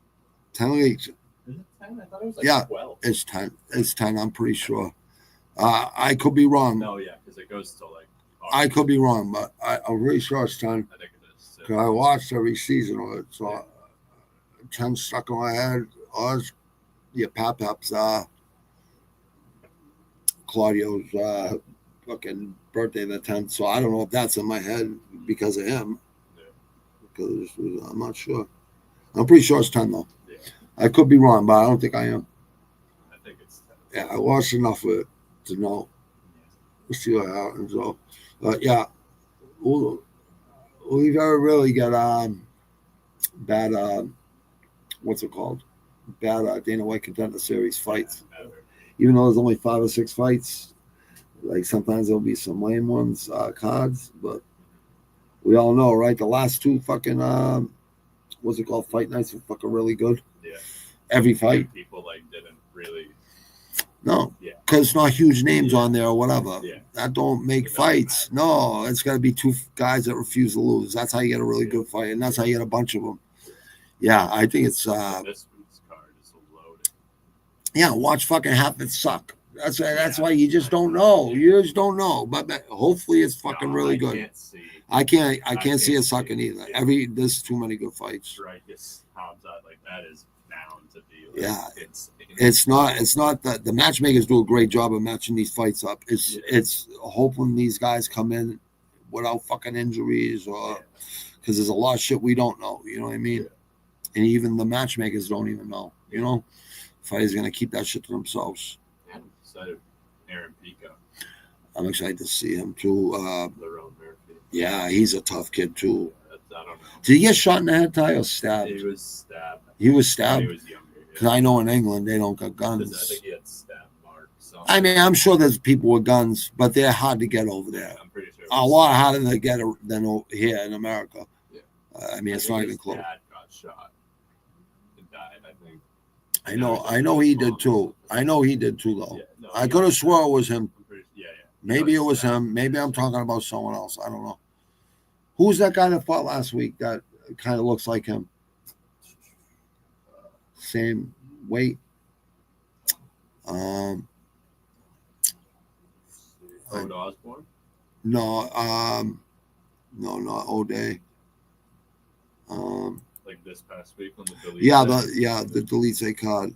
10 weeks. Is it 10? I thought it was like yeah, 12. It's 10. It's 10. I'm pretty sure. I could be wrong. No, yeah, because it goes to like. I could be wrong, but I'm really sure it's 10. I think it is. Because I watched every season of it, so 10 stuck in my head. Ours, yeah, Pap's Claudio's fucking birthday the 10th, so I don't know if that's in my head because of him. Yeah. Because I'm not sure. I'm pretty sure it's 10 though. Yeah. I could be wrong, but I don't think I am. I think it's 10. Yeah, I watched enough of it to know. We'll see what happens. So, yeah, we've ever really got bad what's it called? Bad Dana White Contender Series fights. Even though there's only 5 or 6 fights, like sometimes there'll be some lame ones, cards, but we all know, right? The last 2 fucking what's it called? Fight nights are fucking really good. Yeah. Every fight. People like didn't really. No, Yeah. because it's not huge names on there or whatever. Yeah. That don't make It doesn't fights. matter. No, it's got to be two guys that refuse to lose. That's how you get a really good fight, and that's how you get a bunch of them. Yeah, I think it's. This week's card is loaded. Yeah, watch fucking half it suck. That's why you just don't know. You just don't know. But hopefully it's fucking really good. I can't see it sucking either. There's too many good fights. Right, this Hamzat, like that is bound to be. Like, Yeah, it's not that the matchmakers do a great job of matching these fights up. It's hoping these guys come in without fucking injuries or because there's a lot of shit we don't know. You know what I mean? Yeah. And even the matchmakers don't even know. You know, fighters gonna keep that shit to themselves. I'm excited. Aaron Pico. I'm excited to see him too. Lerone Murphy. Yeah, he's a tough kid too. I don't know. Did he get shot in the head, Ty, or stabbed? He was stabbed. He was When stabbed. he was younger. Because I know in England they don't got I guns. think he had stab marks. I mean, I'm sure there's people with guns, but they're hard to get over there. I'm pretty sure. A lot harder to get than here in America. Yeah. I mean, it's not even close. His dad got shot and died, I think. I know he did too. I know he did too, though. Yeah, no, I could have swore it was him. Yeah. Maybe it was him. Maybe I'm talking about someone else. I don't know. Who's that guy that fought last week that kind of looks like him? Same weight. Ode Osborne? No, no, not O'Day. Like this past week on the delete. The delete card.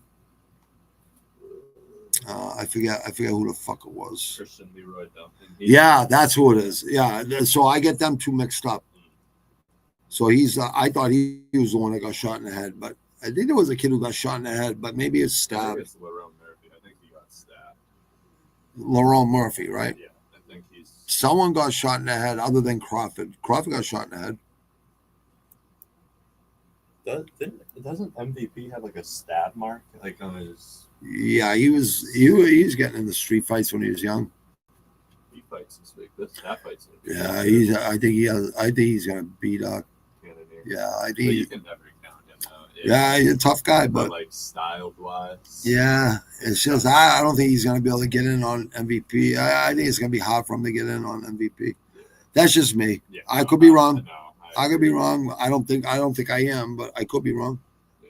I forget who the fuck it was. Christian Leroy Dumpton. Yeah, that's who it is. Yeah, so I get them two mixed up. So he's. I thought he was the one that got shot in the head, but I think there was a kid who got shot in the head, but maybe it's I think stabbed. it's Lerone Murphy. I think he got stabbed. Lerone Murphy, right? Yeah, I think he's. Someone got shot in the head other than Crawford. Crawford got shot in the head. Doesn't MVP have like a stab mark like on his? Yeah, he was getting into street fights when he was young. He fights this week. That fight's. Yeah, I think he's gonna beat up. Yeah, I think. But you can never count him out. Yeah, he's a tough guy, but like style wise. Yeah, it's just I don't think he's gonna be able to get in on MVP. I think it's gonna be hard for him to get in on MVP. That's just me. Yeah, I could be wrong. I I could be wrong. I don't think I am, but I could be wrong. Yeah.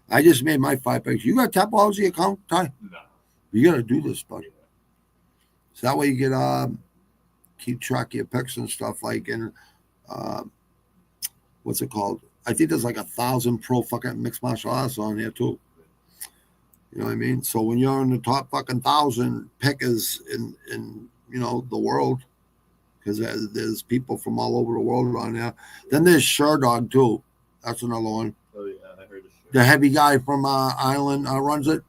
I just made my 5 picks. You got Tapology account, Ty? No. You gotta do this, buddy. Yeah. So that way you get keep track of your picks and stuff like and what's it called? I think there's like 1,000 pro fucking mixed martial arts on here too. You know what I mean? So when you're in the top fucking 1,000 pickers in the world, because there's people from all over the world on there. Then there's Sherdog too. That's another one. Oh yeah, I heard of Sherdog. The heavy guy from Ireland runs it.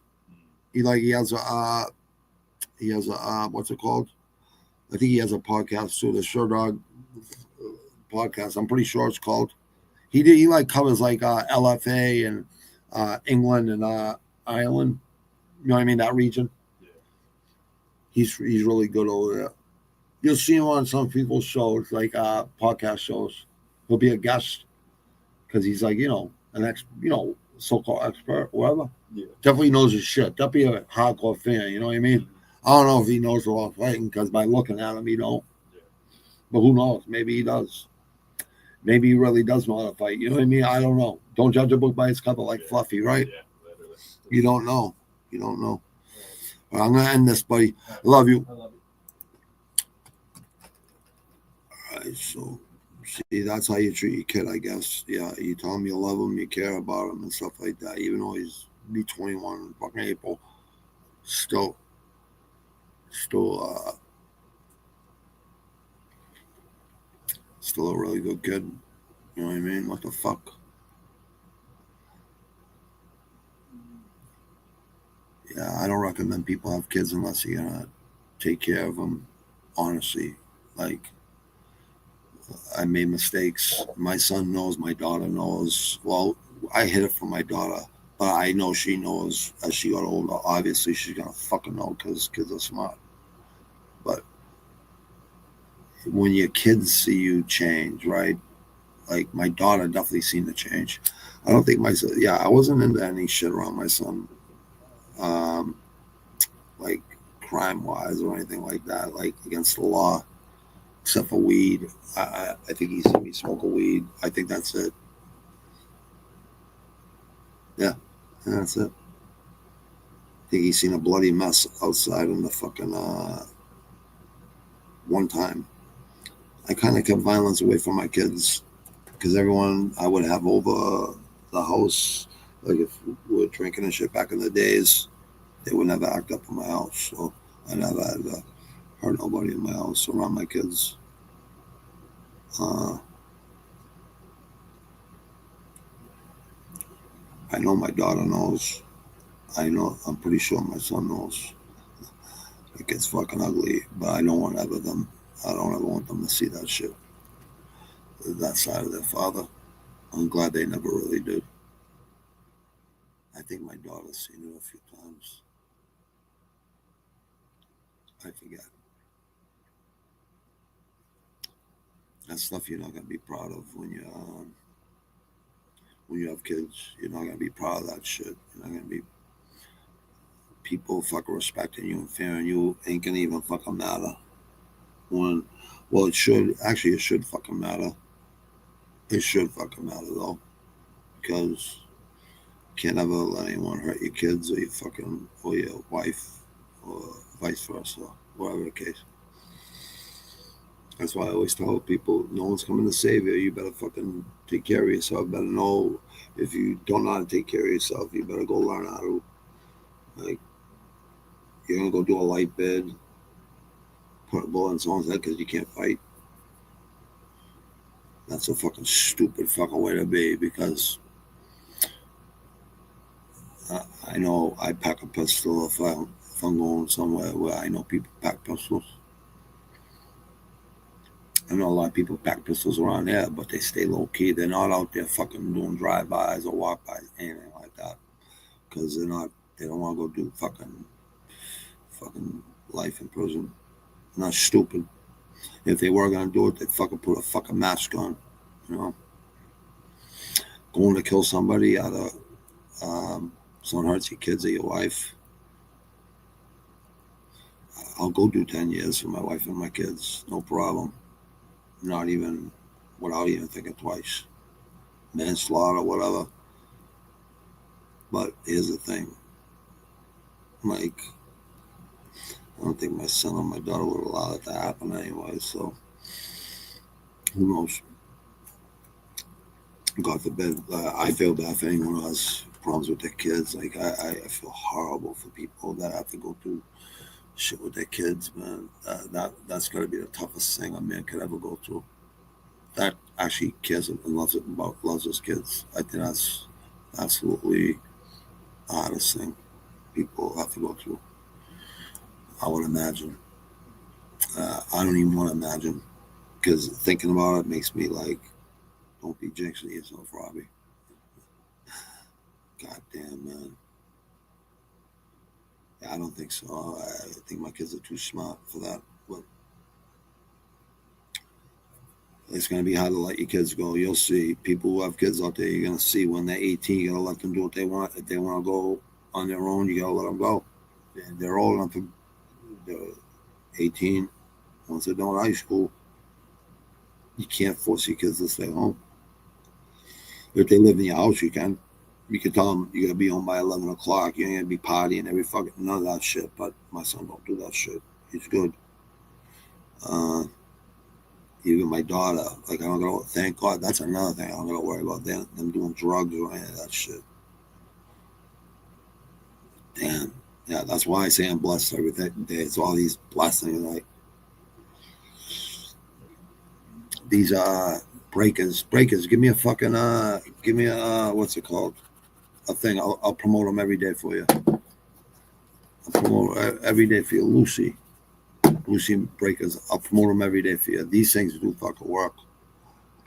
He has a what's it called? I think he has a podcast too. The Sherdog podcast. I'm pretty sure it's called. He like covers like LFA and England and Ireland. You know what I mean? That region. Yeah. He's really good over there. You'll see him on some people's shows, like podcast shows. He'll be a guest because he's like, an so-called expert, whatever. Yeah. Definitely knows his shit. Definitely a hardcore fan. You know what I mean? I don't know if he knows about fighting because by looking at him, he don't. Yeah. But who knows? Maybe he does. Maybe he really does know how to fight. You know what I mean? I don't know. Don't judge a book by its cover, like Fluffy, right? Yeah, literally. You don't know. You don't know. All right, I'm gonna end this, buddy. I love you. I love you. All right, so see, that's how you treat your kid, I guess. Yeah, you tell him you love him, you care about him, and stuff like that. Even though he's be 21 in fucking April, still a really good kid. You know what I mean? What the fuck? Yeah, I don't recommend people have kids unless you're gonna take care of them. Honestly, like I made mistakes. My son knows. My daughter knows. Well, I hid it from my daughter, but I know she knows as she got older. Obviously, she's gonna fucking know because kids are smart. But when your kids see you change, right? Like my daughter definitely seen the change. I don't think my son. Yeah, I wasn't into any shit around my son, like crime wise or anything like that, like against the law, except for weed. I think he seen me smoke a weed. I think that's it. Yeah, that's it. I think he's seen a bloody mess outside in the fucking one time. I kind of kept violence away from my kids because everyone I would have over the house, like if we were drinking and shit back in the days, they would never act up in my house. So I never had to hurt nobody in my house around my kids. I know my daughter knows. I know. I'm pretty sure my son knows. It gets fucking ugly, but I don't want ever them. I don't ever want them to see that shit. That side of their father. I'm glad they never really did. I think my daughter's seen it a few times. I forget. That's stuff you're not gonna be proud of when you have kids. You're not gonna be proud of that shit. You're not gonna be people fucking respecting you and fearing you ain't gonna even fucking matter. When, well, it should actually. It should fucking matter. It should fucking matter though, because you can't ever let anyone hurt your kids or your fucking or your wife or vice versa, whatever the case. That's why I always tell people, no one's coming to save you. You better fucking take care of yourself. Better know if you don't know how to take care of yourself, you better go learn how to. Like, you're gonna go do a light bid, put a bullet in someone's head because you can't fight. That's a fucking stupid fucking way to be because I know I pack a pistol if I'm going somewhere where I know people pack pistols. I know a lot of people pack pistols around there, but they stay low key. They're not out there fucking doing drive-bys or walk-bys, anything like that, because they're not. They don't want to go do fucking life in prison. They're not stupid. If they were gonna do it, they'd fucking put a fucking mask on. You know, going to kill somebody out of someone hurts your kids or your wife. I'll go do 10 years for my wife and my kids, no problem. Not even without even thinking twice. Manslaughter, whatever. But here's the thing. Like, I don't think my son or my daughter would allow it to happen anyway, so who knows? God forbid. I feel bad for anyone who has problems with their kids. Like, I feel horrible for people that have to go through shit with their kids, man. That's got to be the toughest thing a man could ever go through. That actually cares and loves his kids. I think that's absolutely the hardest thing people have to go through. I would imagine. I don't even want to imagine because thinking about it makes me like, don't be jinxing yourself, Robbie. God damn, man. Yeah, I don't think so. I think my kids are too smart for that. But it's going to be hard to let your kids go. You'll see. People who have kids out there, you're going to see when they're 18, you got to let them do what they want. If they want to go on their own, you got to let them go. They're old enough to, they're 18. Once they're done high school, you can't force your kids to stay home. If they live in your house, you can. You can tell them you got to be home by 11 o'clock. You ain't going to be partying every fucking, none of that shit. But my son don't do that shit. He's good. Even my daughter, like I don't gotta, thank God, that's another thing. I don't gotta worry about them doing drugs or any of that shit. Damn. Yeah, that's why I say I'm blessed every day. It's all these blessings, like these breakers. Give me a fucking give me a what's it called? A thing. I'll promote them every day for you. I'll promote every day for you, Lucy breakers. I'll promote them every day for you. These things do fucking work.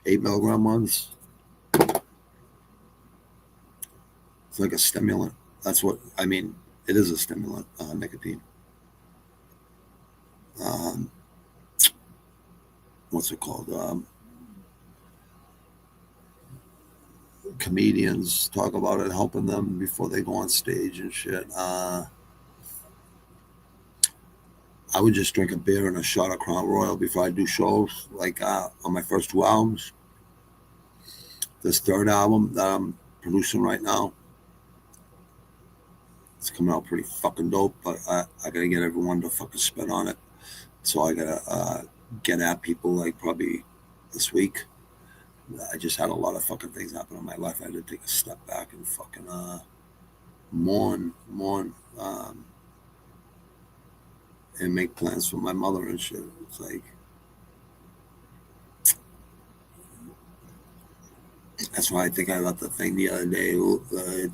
8 milligram ones. It's like a stimulant. That's what I mean. It is a stimulant, nicotine. What's it called? comedians talk about it helping them before they go on stage and shit. I would just drink a beer and a shot of Crown Royal before I do shows, like on my first 2 albums. This third album that I'm producing right now, it's coming out pretty fucking dope, but I gotta get everyone to fucking spit on it. So I gotta get at people like probably this week. I just had a lot of fucking things happen in my life. I had to take a step back and fucking mourn, and make plans for my mother and shit. It's like, that's why I think I left the thing the other day.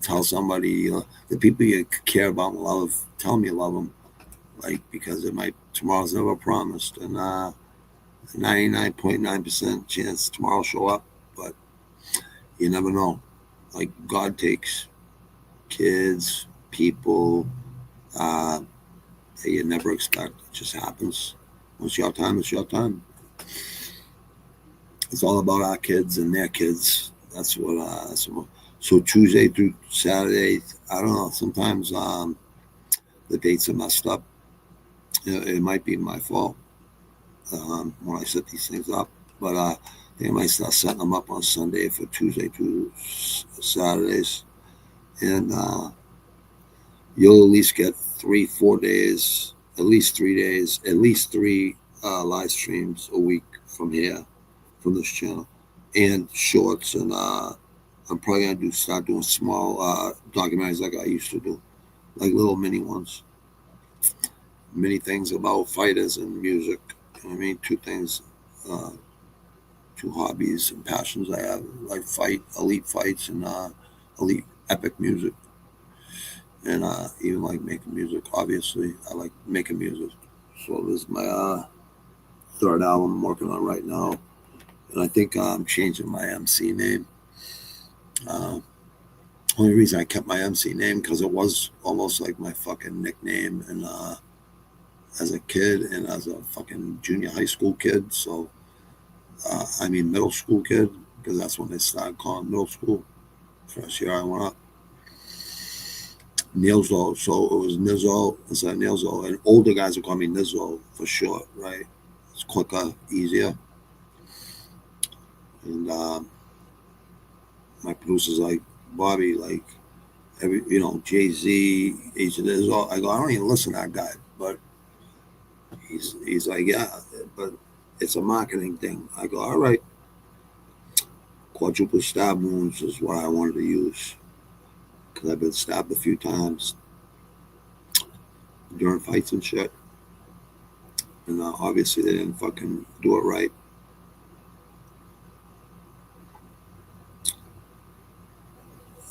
Tell somebody, the people you care about and love, tell them you love them. Like, because tomorrow's never promised. And 99.9% chance tomorrow will show up. But you never know. Like, God takes kids, people that you never expect. It just happens. Once your time, it's your time. It's all about our kids and their kids. That's what. So Tuesday through Saturday, I don't know. Sometimes the dates are messed up. It might be my fault when I set these things up, but they might start setting them up on Sunday for Tuesday through Saturdays, and you'll at least get 3-4 days, at least 3 days, at least 3 live streams a week from here, from this channel, and shorts. And I'm probably gonna start doing small documentaries like I used to do, like little mini ones, many things about fighters and music. You know what I mean? 2 things, 2 hobbies and passions I have, like elite fights and elite epic music. And even like making music. Obviously, I like making music. So this is my third album I'm working on right now. And I think I'm changing my MC name. Only reason I kept my MC name because it was almost like my fucking nickname, and as a kid and as a fucking junior high school kid. So middle school kid, because that's when they started calling middle school. First year I went up. Nilzo, so it was Nizzo instead of Nilzo, and older guys would call me Nizzo for short, right? It's quicker, easier. And my producers like Bobby, like Jay-Z, Nizzo. I go, I don't even listen to that guy, but he's like, yeah, but it's a marketing thing. I go, all right. Quadruple stab wounds is what I wanted to use, because I've been stabbed a few times during fights and shit. And obviously they didn't fucking do it right.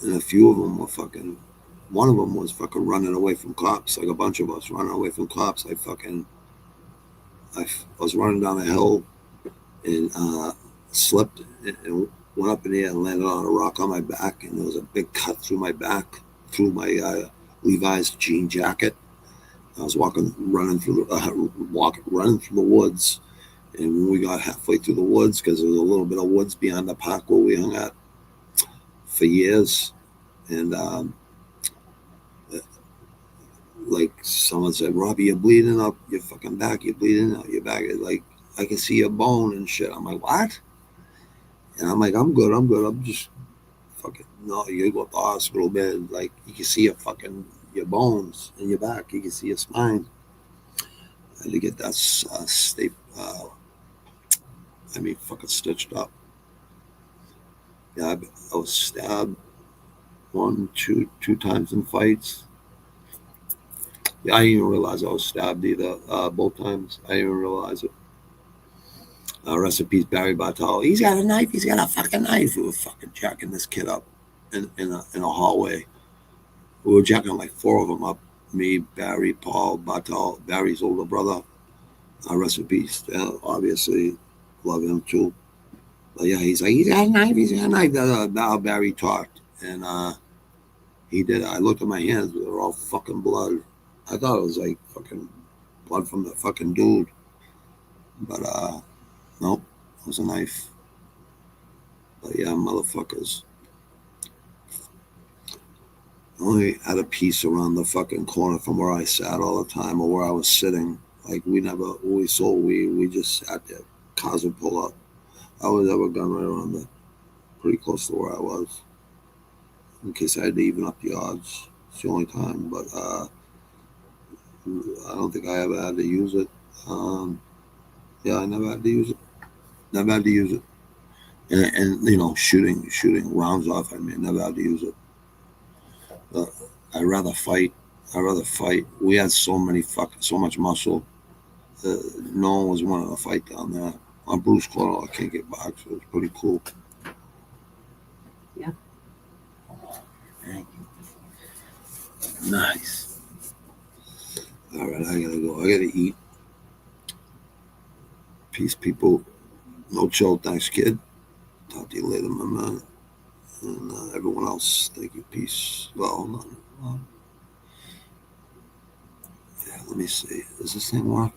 And a few of them were fucking, one of them was fucking running away from cops, like a bunch of us running away from cops. I was running down a hill and slipped and went up in the air and landed on a rock on my back, and there was a big cut through my back, through my Levi's jean jacket. I was running through the woods, and when we got halfway through the woods, because there was a little bit of woods beyond the park where we hung out for years, and like someone said, Robbie, you're bleeding up your fucking back, you're bleeding out your back. Like, I can see a bone and shit. I'm like, what? And I'm like, I'm good. I'm just fucking, no, you gotta go to the hospital, man. Like, you can see your bones in your back. You can see your spine. I had to get that fucking stitched up. Yeah, I was stabbed 2 times in fights. Yeah, I didn't even realize I was stabbed either. Both times, I didn't even realize it. Rest in peace, Barry Bartel. He's got a knife. He's got a fucking knife. We were fucking jacking this kid up in a hallway. We were jacking like 4 of them up. Me, Barry, Paul, Bartel, Barry's older brother. Rest in peace. Obviously, love him too. But yeah, he's like, he's got a knife. He's got a knife. Now Barry talked, and he did. I looked at my hands. They were all fucking blood. I thought it was like fucking blood from the fucking dude. But nope, it was a knife. But yeah, motherfuckers. only had a piece around the fucking corner from where I sat all the time or where I was sitting. Like we never, when we sold, we just sat there. Cars would pull up. I always have a gun right around there, pretty close to where I was, in case I had to even up the odds. It's the only time, but I don't think I ever had to use it. Yeah, I never had to use it. Never had to use it. And you know, shooting rounds off. I mean, never had to use it. I'd rather fight. I'd rather fight. We had so much muscle. No one was wanting to fight down there. On Bruce Claw, I can't get boxed. It was pretty cool. Yeah. Thank you. Nice. All right, I gotta go. I gotta eat. Peace, people. No chill. Thanks, kid. Talk to you later, my man. And everyone else, thank you. Peace. Well, yeah, let me see. Does this thing work?